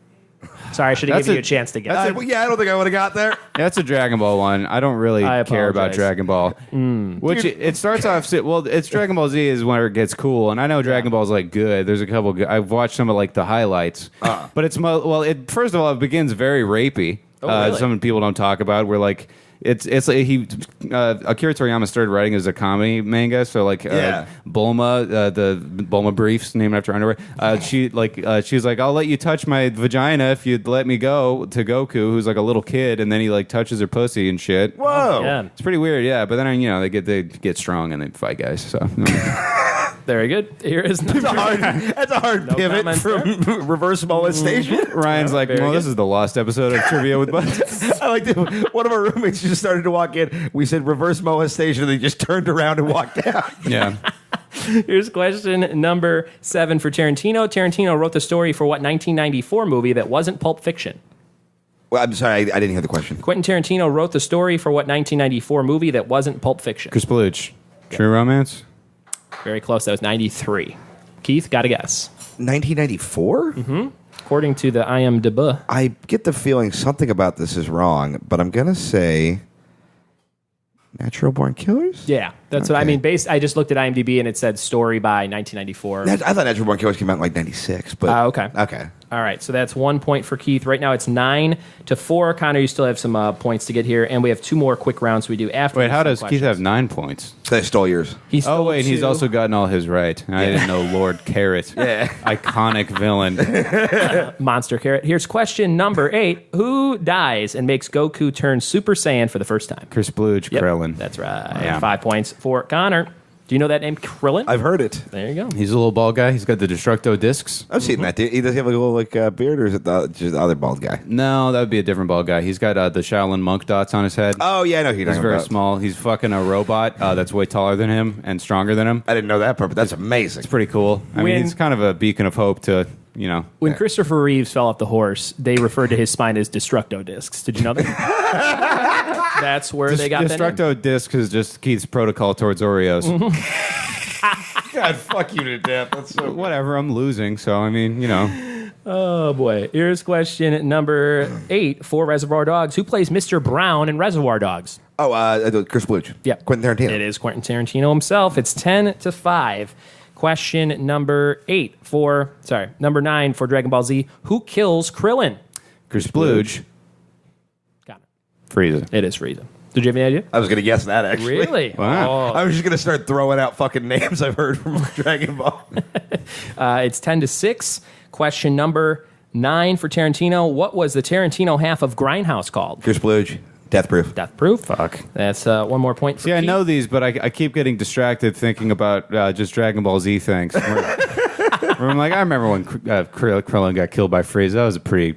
[SPEAKER 1] Sorry, I should have
[SPEAKER 2] That's
[SPEAKER 1] given you
[SPEAKER 2] a-
[SPEAKER 1] a chance to guess.
[SPEAKER 3] I don't think I would have got there.
[SPEAKER 2] That's a Dragon Ball one. I don't really
[SPEAKER 1] I
[SPEAKER 2] care about
[SPEAKER 1] apologize.
[SPEAKER 2] Dragon Ball. Which it starts off. Well, it's Dragon Ball Z is where it gets cool, and I know Dragon Ball's like good. There's a couple. I've watched some of like the highlights, but it's it first of all it begins very rapey.
[SPEAKER 1] really?
[SPEAKER 2] Some people don't talk about where like. It's like Akira Toriyama started writing as a comedy manga, so like Bulma, the Bulma briefs named after underwear. She's like, I'll let you touch my vagina if you'd let me go to Goku, who's like a little kid, and then he like touches her pussy and shit.
[SPEAKER 3] Whoa.
[SPEAKER 1] Yeah.
[SPEAKER 2] It's pretty weird, yeah. But then they get strong and they fight guys. So
[SPEAKER 1] Very good. Here is number
[SPEAKER 3] That's a hard
[SPEAKER 1] No
[SPEAKER 3] pivot
[SPEAKER 1] comments
[SPEAKER 3] from reverse molestation.
[SPEAKER 2] Ryan's like,
[SPEAKER 1] very
[SPEAKER 2] well, this
[SPEAKER 1] good.
[SPEAKER 2] is the lost episode of Trivia with Buds.
[SPEAKER 3] I like one of our roommates just started to walk in. We said reverse molestation, and they just turned around and walked out.
[SPEAKER 2] Yeah.
[SPEAKER 1] Here's question number 7 for Tarantino. Tarantino wrote the story for what 1994 movie that wasn't Pulp Fiction?
[SPEAKER 3] Well, I'm sorry, I didn't hear the question.
[SPEAKER 1] Quentin Tarantino wrote the story for what 1994 movie that wasn't Pulp Fiction?
[SPEAKER 2] Chris Bluge. True Romance?
[SPEAKER 1] Very close. That was 93. Keith, got a guess.
[SPEAKER 3] 1994?
[SPEAKER 1] According to the IMDb.
[SPEAKER 3] I get the feeling something about this is wrong, but I'm going to say Natural Born Killers?
[SPEAKER 1] Yeah, that's what I
[SPEAKER 3] Okay.
[SPEAKER 1] mean. I just looked at IMDb and it said story by 1994.
[SPEAKER 3] I thought Natural Born Killers came out in like 96, but...
[SPEAKER 1] Okay.
[SPEAKER 3] Okay.
[SPEAKER 1] All right, so that's 1 point for Keith. Right now it's 9-4. Connor, you still have some points to get here, and we have 2 more quick rounds we do after.
[SPEAKER 2] Wait,
[SPEAKER 1] these
[SPEAKER 2] how does
[SPEAKER 1] questions.
[SPEAKER 2] Keith have 9 points?
[SPEAKER 3] So I stole yours.
[SPEAKER 1] He
[SPEAKER 2] Oh,
[SPEAKER 1] stole
[SPEAKER 2] wait, he's
[SPEAKER 1] 2.
[SPEAKER 2] also gotten all his right. I didn't know Lord Carrot.
[SPEAKER 3] Yeah.
[SPEAKER 2] Iconic villain.
[SPEAKER 1] Monster Carrot. Here's question number 8. Who dies and makes Goku turn Super Saiyan for the first time?
[SPEAKER 2] Chris Bluge,
[SPEAKER 1] Yep,
[SPEAKER 2] Krillin.
[SPEAKER 1] that's right.
[SPEAKER 2] Yeah.
[SPEAKER 1] 5 points for Connor. Do you know that name, Krillin?
[SPEAKER 3] I've heard it.
[SPEAKER 1] There you go.
[SPEAKER 2] He's a little bald guy. He's got the Destructo discs.
[SPEAKER 3] I've seen that. Does he have like a little beard, or is it just the other bald guy?
[SPEAKER 2] No, that would be a different bald guy. He's got the Shaolin monk dots on his head.
[SPEAKER 3] Oh yeah, I know who you're
[SPEAKER 2] He's
[SPEAKER 3] talking
[SPEAKER 2] very
[SPEAKER 3] about.
[SPEAKER 2] small. He's fucking a robot that's way taller than him and stronger than him.
[SPEAKER 3] I didn't know that part, but that's amazing.
[SPEAKER 2] It's pretty cool. I mean, he's kind of a beacon of hope to,
[SPEAKER 1] When Christopher Reeves fell off the horse, they referred to his spine as Destructo discs. Did you know that? That's where they got that name.
[SPEAKER 2] Destructo disc is just Keith's protocol towards Oreos.
[SPEAKER 3] God, fuck you to death. That's so.
[SPEAKER 2] Whatever, I'm losing, so I mean,
[SPEAKER 1] Oh, boy. Here's question number 8 for Reservoir Dogs. Who plays Mr. Brown in Reservoir Dogs?
[SPEAKER 3] Oh, Chris Bluch.
[SPEAKER 1] Yeah.
[SPEAKER 3] Quentin Tarantino.
[SPEAKER 1] It is Quentin Tarantino himself. It's 10-5. Question number 9 for Dragon Ball Z. Who kills Krillin?
[SPEAKER 2] Chris Bluch,
[SPEAKER 1] Got it.
[SPEAKER 2] Frieza.
[SPEAKER 1] It is Frieza. Did you have any idea?
[SPEAKER 3] I was going to guess that, actually.
[SPEAKER 1] Really?
[SPEAKER 2] Wow.
[SPEAKER 3] I was just going to start throwing out fucking names I've heard from Dragon Ball.
[SPEAKER 1] It's 10-6. Question number 9 for Tarantino. What was the Tarantino half of Grindhouse called?
[SPEAKER 3] Chris Bluch. Death Proof.
[SPEAKER 1] Death Proof.
[SPEAKER 2] Fuck.
[SPEAKER 1] That's one more point for
[SPEAKER 2] See, I
[SPEAKER 1] Keith.
[SPEAKER 2] know these, but I keep getting distracted thinking about just Dragon Ball Z things. Where I'm like, I remember when Krillin got killed by Frieza. That was a pretty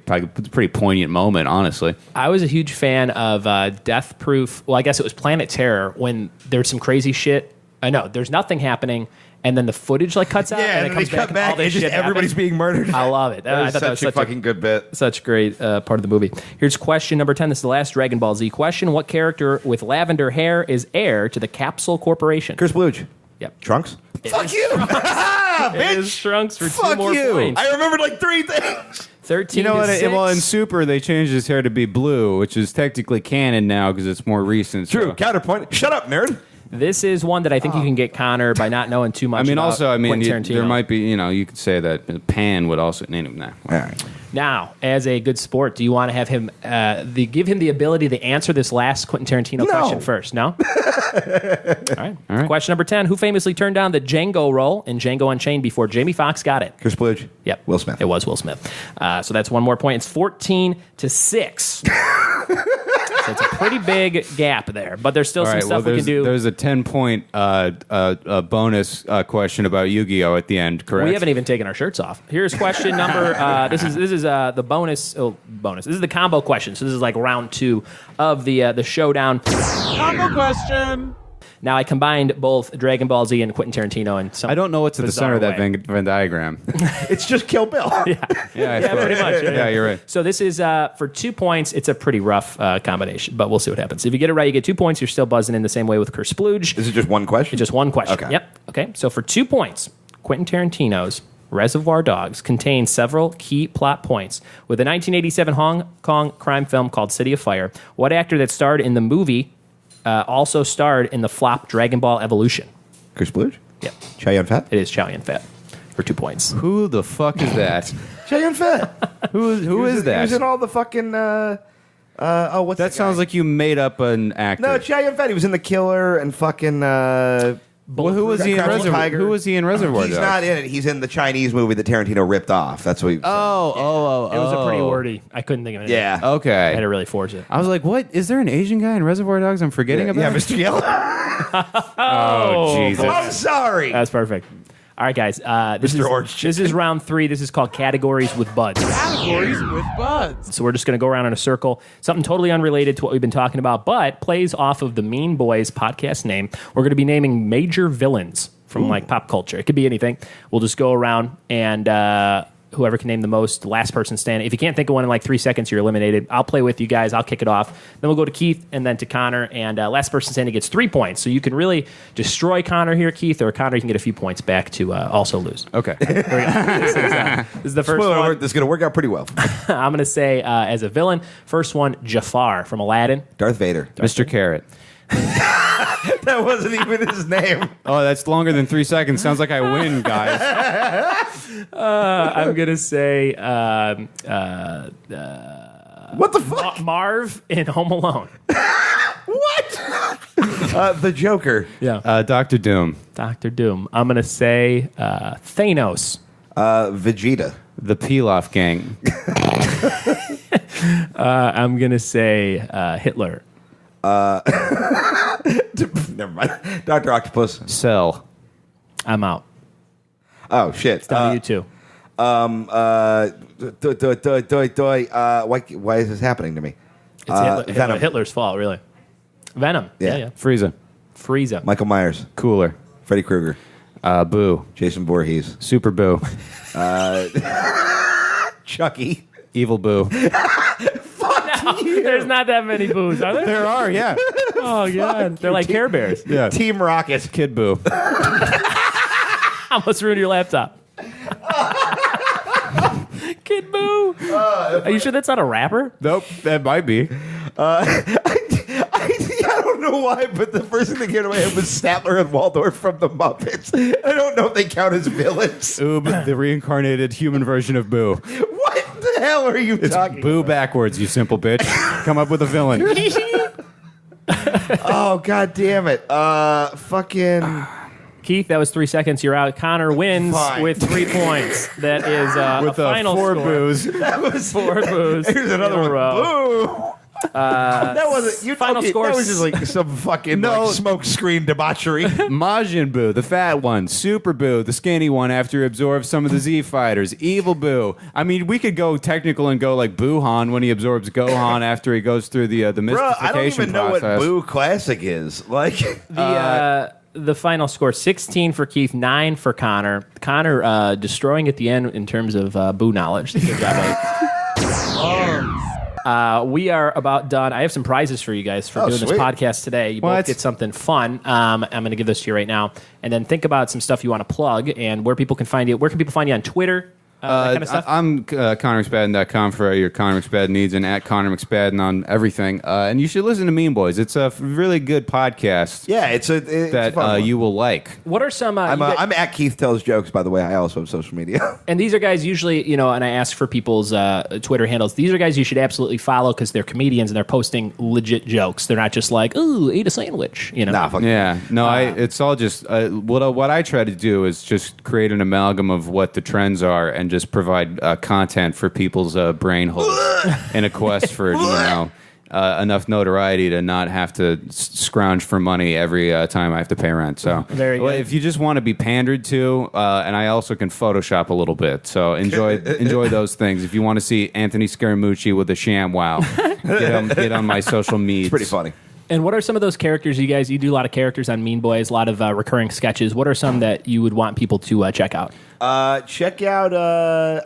[SPEAKER 2] poignant moment, honestly.
[SPEAKER 1] I was a huge fan of Death Proof. Well, I guess it was Planet Terror when there's some crazy shit. I know there's nothing happening, and then the footage cuts out, and it comes back, and all this
[SPEAKER 3] and just
[SPEAKER 1] shit
[SPEAKER 3] everybody's
[SPEAKER 1] happens.
[SPEAKER 3] being murdered.
[SPEAKER 1] I love it. I thought that was
[SPEAKER 3] such a fucking good bit.
[SPEAKER 1] such a great part of the movie. Here's question number 10. This is the last Dragon Ball Z question. What character with lavender hair is heir to the Capsule Corporation?
[SPEAKER 3] Chris Bluch.
[SPEAKER 1] Yep.
[SPEAKER 3] Trunks? Fuck you!
[SPEAKER 1] It is
[SPEAKER 3] Bitch!
[SPEAKER 1] Trunks for 2
[SPEAKER 3] Fuck
[SPEAKER 1] more
[SPEAKER 3] you!
[SPEAKER 1] points.
[SPEAKER 3] I remembered like 3 things.
[SPEAKER 1] 13
[SPEAKER 2] You know
[SPEAKER 1] to
[SPEAKER 2] what?
[SPEAKER 1] 6.
[SPEAKER 2] Well, in Super, they changed his hair to be blue, which is technically canon now because it's more recent.
[SPEAKER 3] True.
[SPEAKER 2] So.
[SPEAKER 3] Counterpoint. Shut up, nerd.
[SPEAKER 1] This is one that I think you can get Connor by not knowing too much.
[SPEAKER 2] I mean,
[SPEAKER 1] about
[SPEAKER 2] also,
[SPEAKER 1] Quentin Tarantino.
[SPEAKER 2] there might be, you could say that Pan would also name him that.
[SPEAKER 3] All right.
[SPEAKER 1] Now, as a good sport, do you want to have him give him the ability to answer this last Quentin Tarantino question first? No? All right. Question number 10. Who famously turned down the Django role in Django Unchained before Jamie Foxx got it?
[SPEAKER 3] Chris Bluch.
[SPEAKER 1] Yep.
[SPEAKER 3] Will Smith.
[SPEAKER 1] It was Will Smith. So that's 1 more point. It's 14-6. So it's a pretty big gap there, but there's still some stuff we can do.
[SPEAKER 2] There's a 10-point bonus question about Yu-Gi-Oh! At the end, correct?
[SPEAKER 1] We haven't even taken our shirts off. Here's question number. This is the bonus. Bonus. This is the combo question. So this is like round 2 of the showdown.
[SPEAKER 4] Combo question.
[SPEAKER 1] Now I combined both Dragon Ball Z and Quentin Tarantino in some.
[SPEAKER 2] I don't know what's at the center of that
[SPEAKER 1] way.
[SPEAKER 2] Venn diagram.
[SPEAKER 3] It's just Kill Bill.
[SPEAKER 2] Yeah,
[SPEAKER 1] pretty much.
[SPEAKER 2] Yeah, you're right.
[SPEAKER 1] So this is for 2 points. It's a pretty rough combination, but we'll see what happens. If you get it right, you get 2 points. You're still buzzing in the same way with Chris Splooge.
[SPEAKER 3] Is it just one question?
[SPEAKER 1] It's just one question.
[SPEAKER 3] Okay.
[SPEAKER 1] Yep. Okay. So for 2 points, Quentin Tarantino's Reservoir Dogs contains several key plot points. With a 1987 Hong Kong crime film called City of Fire, what actor that starred in the movie also starred in the flop Dragon Ball Evolution?
[SPEAKER 3] Chris Bluch?
[SPEAKER 1] Yep.
[SPEAKER 3] Chow Yun Fat?
[SPEAKER 1] It is Chow Yun Fat for 2 points.
[SPEAKER 2] Who the fuck is that?
[SPEAKER 3] Chow Yun Fat.
[SPEAKER 2] Who is
[SPEAKER 3] He
[SPEAKER 2] that?
[SPEAKER 3] was in all the fucking... what's
[SPEAKER 2] That sounds like you made up an actor.
[SPEAKER 3] No, Chow Yun Fat. He was in The Killer and fucking...
[SPEAKER 2] Well, who was he in
[SPEAKER 3] Crouching
[SPEAKER 2] Reservoir?
[SPEAKER 3] Tiger.
[SPEAKER 2] Who was he in Reservoir
[SPEAKER 3] He's
[SPEAKER 2] Dogs?
[SPEAKER 3] not in it. He's in the Chinese movie that Tarantino ripped off. That's what he...
[SPEAKER 1] It was a pretty wordy. I couldn't think of it.
[SPEAKER 3] Yeah.
[SPEAKER 1] I had
[SPEAKER 2] Okay.
[SPEAKER 1] to really force it.
[SPEAKER 2] I was like, what? Is there an Asian guy in Reservoir Dogs I'm forgetting about?
[SPEAKER 3] Yeah, Mr. Yellow.
[SPEAKER 2] Oh, Jesus.
[SPEAKER 3] I'm sorry.
[SPEAKER 1] That's perfect. All right, guys. This
[SPEAKER 3] Mr. Orange
[SPEAKER 1] This is round 3. This is called Categories with Buds.
[SPEAKER 4] Categories with buds.
[SPEAKER 1] So we're just going to go around in a circle. Something totally unrelated to what we've been talking about, but plays off of the Mean Boys podcast name. We're going to be naming major villains from like pop culture. It could be anything. We'll just go around and whoever can name the most, last person standing. If you can't think of one in like 3 seconds, you're eliminated. I'll play with you guys. I'll kick it off. Then we'll go to Keith and then to Connor. And last person standing gets 3 points. So you can really destroy Connor here, Keith, or Connor, you can get a few points back to also lose.
[SPEAKER 2] Okay.
[SPEAKER 1] This is the first
[SPEAKER 3] Spoiler
[SPEAKER 1] one.
[SPEAKER 3] alert, this is going to work out pretty well.
[SPEAKER 1] I'm going to say as a villain. First one, Jafar from Aladdin.
[SPEAKER 3] Darth Vader.
[SPEAKER 2] Mr. Carrot.
[SPEAKER 3] That wasn't even his name.
[SPEAKER 2] Oh, that's longer than 3 seconds. Sounds like I win, guys.
[SPEAKER 1] I'm going to say
[SPEAKER 3] What the fuck?
[SPEAKER 1] Marv in Home Alone.
[SPEAKER 3] What? The Joker.
[SPEAKER 1] Yeah.
[SPEAKER 2] Dr. Doom.
[SPEAKER 1] Dr. Doom. I'm going to say Thanos.
[SPEAKER 3] Vegeta.
[SPEAKER 2] The Pilaf Gang.
[SPEAKER 1] I'm going to say Hitler.
[SPEAKER 3] Never mind. Dr. Octopus.
[SPEAKER 2] Cell.
[SPEAKER 1] I'm out.
[SPEAKER 3] Oh, shit.
[SPEAKER 1] It's down to you two.
[SPEAKER 3] Why is this happening to me?
[SPEAKER 1] It's
[SPEAKER 3] Venom.
[SPEAKER 1] Hitler's fault, really. Venom.
[SPEAKER 3] Yeah.
[SPEAKER 1] Yeah.
[SPEAKER 2] Frieza.
[SPEAKER 3] Michael Myers.
[SPEAKER 2] Cooler.
[SPEAKER 3] Freddy Krueger.
[SPEAKER 2] Boo.
[SPEAKER 3] Jason Voorhees.
[SPEAKER 2] Super Boo.
[SPEAKER 3] Chucky.
[SPEAKER 2] Evil Boo.
[SPEAKER 1] There's not that many boos, are there?
[SPEAKER 2] There are, yeah.
[SPEAKER 1] Oh, God. They're like Care Bears.
[SPEAKER 2] Yeah.
[SPEAKER 3] Team Rocket.
[SPEAKER 2] Kid Boo.
[SPEAKER 1] Almost ruined your laptop. Kid Boo. Are you sure that's not a rapper?
[SPEAKER 2] Nope, that might be.
[SPEAKER 3] I don't know why, but the first thing that came to my head was Statler and Waldorf from the Muppets. I don't know if they count as villains.
[SPEAKER 2] Oob, the reincarnated human version of Boo.
[SPEAKER 3] What the hell are you talking
[SPEAKER 2] Boo
[SPEAKER 3] about?
[SPEAKER 2] backwards, you simple bitch. Come up with a villain.
[SPEAKER 3] Oh, God damn it. Fucking...
[SPEAKER 1] Keith, that was 3 seconds. You're out. Connor wins
[SPEAKER 3] Fine.
[SPEAKER 1] with 3 points. That is
[SPEAKER 2] With
[SPEAKER 1] a final
[SPEAKER 2] 4
[SPEAKER 1] score.
[SPEAKER 2] boos.
[SPEAKER 3] That was...
[SPEAKER 1] 4 boos.
[SPEAKER 3] Here's another
[SPEAKER 1] in a
[SPEAKER 3] one.
[SPEAKER 1] row.
[SPEAKER 3] Boo! That wasn't...
[SPEAKER 1] Final score.
[SPEAKER 3] That was just like some fucking
[SPEAKER 2] No.
[SPEAKER 3] smoke screen debauchery.
[SPEAKER 2] Majin Buu, the fat one. Super Boo, the skinny one after he absorbs some of the Z fighters. Evil Boo. I mean, we could go technical and go like Boo-Han when he absorbs Gohan after he goes through the mystification
[SPEAKER 3] Bro, I don't even know what
[SPEAKER 2] process.
[SPEAKER 3] Boo Classic is. Like...
[SPEAKER 1] The final score, 16 for Keith, 9 for Connor. Connor destroying at the end in terms of Boo knowledge. Good job, buddy. We are about done. I have some prizes for you guys for doing
[SPEAKER 3] sweet.
[SPEAKER 1] this podcast today. You both
[SPEAKER 2] What?
[SPEAKER 1] get something fun. I'm going to give this to you right now. And then think about some stuff you want to plug and where people can find you. Where can people find you on Twitter? That kind of stuff?
[SPEAKER 2] I'm ConnorMcSpadden.com for your Connor McSpadden needs and at Connor McSpadden on everything. And you should listen to Mean Boys. It's a really good podcast
[SPEAKER 3] Yeah, it's a
[SPEAKER 2] that
[SPEAKER 3] fun one.
[SPEAKER 2] you will like.
[SPEAKER 1] What are some...
[SPEAKER 3] I'm
[SPEAKER 1] you guys-
[SPEAKER 3] at Keith Tells Jokes, by the way. I also have social media.
[SPEAKER 1] And these are guys usually, and I ask for people's Twitter handles. These are guys you should absolutely follow because they're comedians and they're posting legit jokes. They're not just like, ooh, eat a sandwich.
[SPEAKER 3] Nah, fuck
[SPEAKER 2] Yeah, no, it's all just what I try to do is just create an amalgam of what the trends are and just provide content for people's brain holes in a quest for enough notoriety to not have to scrounge for money every time I have to pay rent. So
[SPEAKER 1] Very good.
[SPEAKER 2] if you just want to be pandered to, and I also can Photoshop a little bit, so enjoy those things. If you want to see Anthony Scaramucci with a sham wow, get on my social media.
[SPEAKER 3] It's pretty funny.
[SPEAKER 1] And what are some of those characters you do a lot of characters on Mean Boys, a lot of recurring sketches. What are some that you would want people to check out?
[SPEAKER 3] Check out.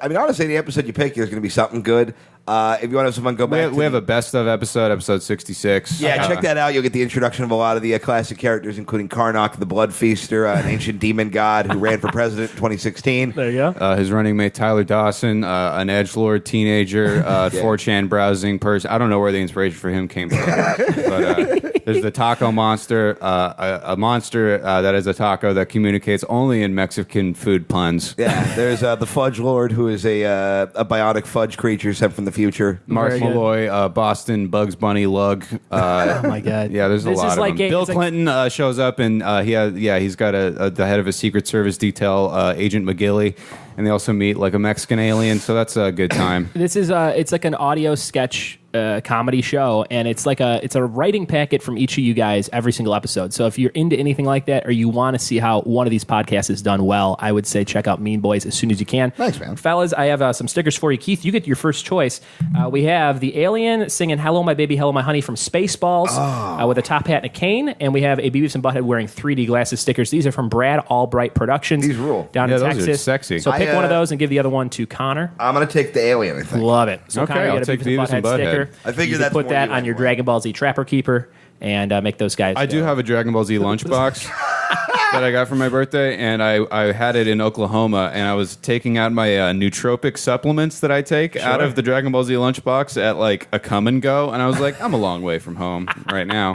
[SPEAKER 3] Honestly, the episode you pick is going to be something good. If you want to have some fun, go back.
[SPEAKER 2] We have a best of episode 66.
[SPEAKER 3] Yeah, check that out. You'll get the introduction of a lot of the classic characters, including Karnak, the Blood Feaster, an ancient demon god who ran for president in 2016.
[SPEAKER 1] There you go.
[SPEAKER 2] His running mate Tyler Dawson, an edgelord teenager, 4chan browsing person. I don't know where the inspiration for him came from, but there's the taco monster, a monster that is a taco that communicates only in Mexican food puns.
[SPEAKER 3] Yeah, there's the Fudge Lord, who is a biotic fudge creature sent from the future.
[SPEAKER 2] Mark
[SPEAKER 1] Very good.
[SPEAKER 2] Malloy, Boston, Bugs Bunny, Lug.
[SPEAKER 1] Oh my God!
[SPEAKER 2] Yeah, there's a
[SPEAKER 1] This
[SPEAKER 2] lot
[SPEAKER 1] is
[SPEAKER 2] of
[SPEAKER 1] like
[SPEAKER 2] them. Bill
[SPEAKER 1] it's like-
[SPEAKER 2] Clinton shows up and he's got the head of a Secret Service detail, Agent McGilly, and they also meet like a Mexican alien. So that's a good time.
[SPEAKER 1] This is it's like an audio sketch comedy show, and it's a writing packet from each of you guys every single episode. So if you're into anything like that, or you want to see how one of these podcasts is done well, I would say check out Mean Boys as soon as you can.
[SPEAKER 3] Thanks, man.
[SPEAKER 1] Fellas, I have some stickers for you. Keith, you get your first choice. We have the alien singing "Hello, My Baby, Hello, My Honey" from Spaceballs with a top hat and a cane, and we have a Beavis and Butthead wearing 3D glasses stickers. These are from Brad Albright Productions.
[SPEAKER 3] These rule.
[SPEAKER 1] down
[SPEAKER 2] Yeah,
[SPEAKER 1] in
[SPEAKER 2] those are
[SPEAKER 1] Texas.
[SPEAKER 2] sexy.
[SPEAKER 1] So pick
[SPEAKER 3] I,
[SPEAKER 1] one of those and give the other one to Connor.
[SPEAKER 3] I'm going to take the alien, I think.
[SPEAKER 1] Love it. So
[SPEAKER 2] Okay,
[SPEAKER 1] Connor, you
[SPEAKER 2] I'll
[SPEAKER 1] got a
[SPEAKER 2] take Beavis and Butthead.
[SPEAKER 1] sticker.
[SPEAKER 3] I figure
[SPEAKER 1] you can
[SPEAKER 3] that's
[SPEAKER 1] put
[SPEAKER 3] more
[SPEAKER 1] that
[SPEAKER 3] you
[SPEAKER 1] on your
[SPEAKER 3] anyway.
[SPEAKER 1] Dragon Ball Z Trapper Keeper and make those guys.
[SPEAKER 2] I do have a Dragon Ball Z lunchbox that I got for my birthday, and I had it in Oklahoma, and I was taking out my nootropic supplements that I take out of the Dragon Ball Z lunchbox at like a come and go, and I was like, I'm a long way from home right now.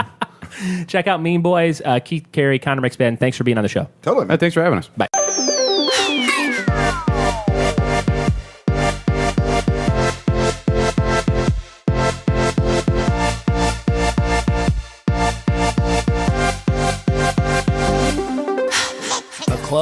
[SPEAKER 1] Check out Mean Boys. Keith Carey, Connor McSpadden. Thanks for being on the show.
[SPEAKER 3] Totally, man.
[SPEAKER 2] Thanks for having us.
[SPEAKER 1] Bye.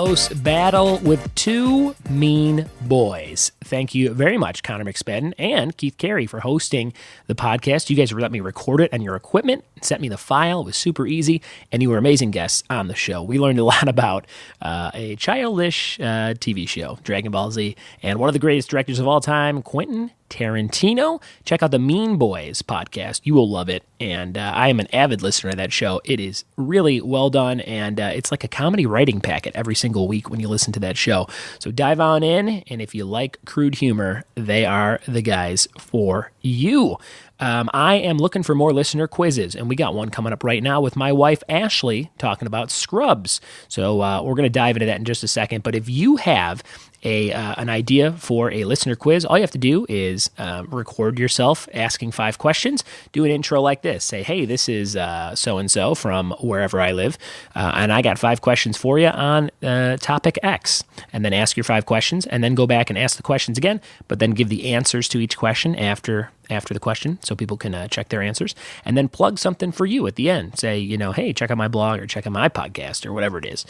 [SPEAKER 1] close battle with two mean boys. Thank you very much, Connor McSpadden and Keith Carey, for hosting the podcast. You guys let me record it on your equipment, sent me the file. It was super easy, and you were amazing guests on the show. We learned a lot about a childish TV show, Dragon Ball Z, and one of the greatest directors of all time, Quentin Tarantino. Check out the Mean Boys podcast. You will love it. And I am an avid listener of that show. It is really well done, and it's like a comedy writing packet every single week when you listen to that show. So dive on in, and if you like crude humor, they are the guys for you. I am looking for more listener quizzes, and we got one coming up right now with my wife, Ashley, talking about Scrubs. So we're going to dive into that in just a second. But if you have an idea for a listener quiz, all you have to do is record yourself asking 5 questions. Do an intro like this. Say, hey, this is so-and-so from wherever I live, and I got 5 questions for you on topic X. And then ask your 5 questions, and then go back and ask the questions again, but then give the answers to each question after the question so people can check their answers, and then plug something for you at the end. Say, hey, check out my blog or check out my podcast or whatever it is.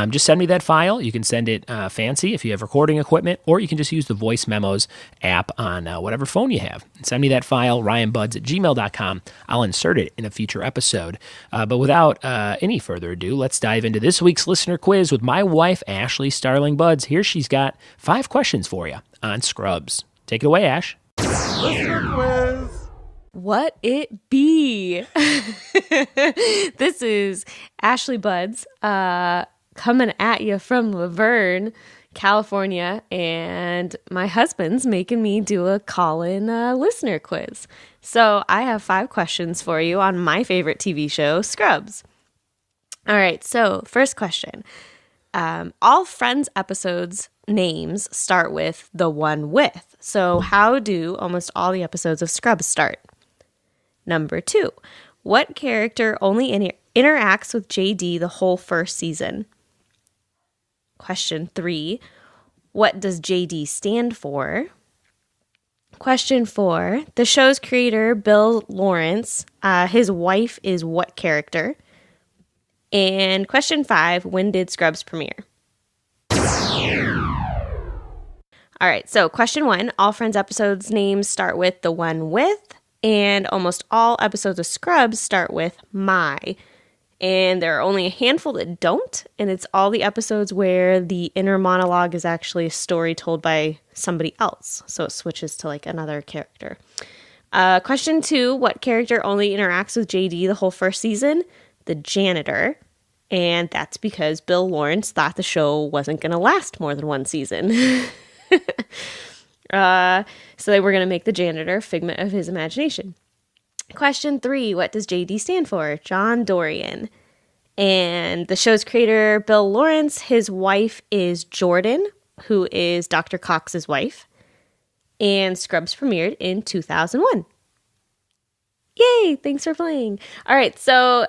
[SPEAKER 1] Just send me that file. You can send it fancy if you have recording equipment, or you can just use the voice memos app on whatever phone you have. Send me that file, ryanbudds@gmail.com. I'll insert it in a future episode. But without any further ado, let's dive into this week's listener quiz with my wife, Ashley Starling Budds. Here she's got 5 questions for you on Scrubs. Take it away, Ash.
[SPEAKER 4] Listener quiz.
[SPEAKER 5] What it be? This is Ashley Budds coming at you from Laverne, California, and my husband's making me do a call-in listener quiz. So I have 5 questions for you on my favorite TV show, Scrubs. All right, so first question. All Friends episodes names start with the one with. So how do almost all the episodes of Scrubs start? Number 2, what character only interacts with JD the whole first season? Question 3, what does JD stand for? Question 4, the show's creator, Bill Lawrence, his wife is what character? And question 5, when did Scrubs premiere? All right, so question 1, all Friends episodes names start with the one with, and almost all episodes of Scrubs start with my. And there are only a handful that don't, and it's all the episodes where the inner monologue is actually a story told by somebody else. So it switches to like another character. Question 2, what character only interacts with JD the whole first season? The janitor. And that's because Bill Lawrence thought the show wasn't going to last more than one season. So they were going to make the janitor a figment of his imagination. Question 3, what does JD stand for? John Dorian. And the show's creator, Bill Lawrence, his wife is Jordan, who is Dr. Cox's wife. And Scrubs premiered in 2001. Yay, thanks for playing. All right, so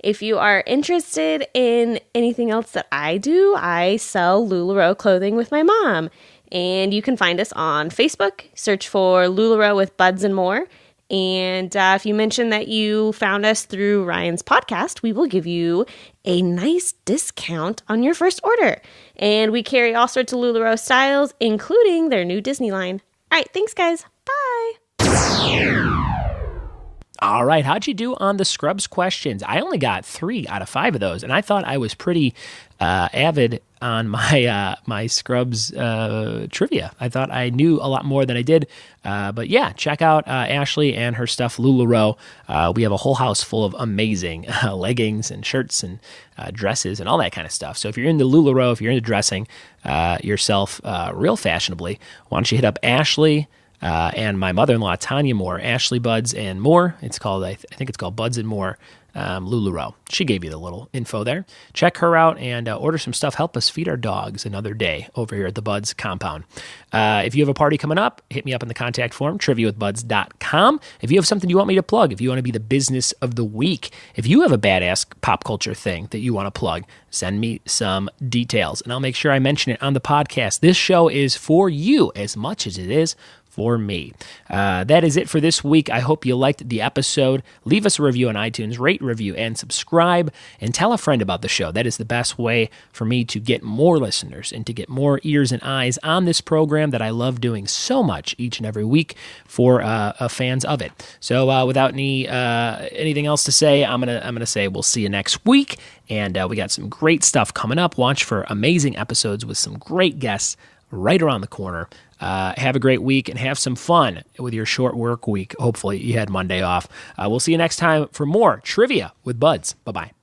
[SPEAKER 5] if you are interested in anything else that I do, I sell LuLaRoe clothing with my mom. And you can find us on Facebook. Search for LuLaRoe with Buds and More. And if you mention that you found us through Ryan's podcast, we will give you a nice discount on your first order. And we carry all sorts of LuLaRoe styles, including their new Disney line. All right, thanks, guys. Bye.
[SPEAKER 1] All right, how'd you do on the Scrubs questions? I only got 3 out of 5 of those, and I thought I was pretty avid on my Scrubs trivia. I thought I knew a lot more than I did. But yeah, check out Ashley and her stuff, LuLaRoe. We have a whole house full of amazing leggings and shirts and dresses and all that kind of stuff. So if you're into LuLaRoe, if you're into dressing yourself real fashionably, why don't you hit up Ashley and my mother-in-law, Tanya Moore, Ashley Budds and More. It's called, I think it's called Buds and More LuLaRoe. She gave you the little info there. Check her out and order some stuff. Help us feed our dogs another day over here at the Buds compound. If you have a party coming up, hit me up in the contact form, triviawithbuds.com. If you have something you want me to plug, if you want to be the business of the week, if you have a badass pop culture thing that you want to plug, send me some details and I'll make sure I mention it on the podcast. This show is for you as much as it is for me. That is it for this week. I hope you liked the episode. Leave us a review on iTunes, rate, review, and subscribe, and tell a friend about the show. That is the best way for me to get more listeners and to get more ears and eyes on this program that I love doing so much each and every week for fans of it. So without anything else to say, I'm gonna say we'll see you next week, and we got some great stuff coming up. Watch for amazing episodes with some great guests right around the corner. Have a great week and have some fun with your short work week. Hopefully you had Monday off. We'll see you next time for more trivia with Buds. Bye-bye.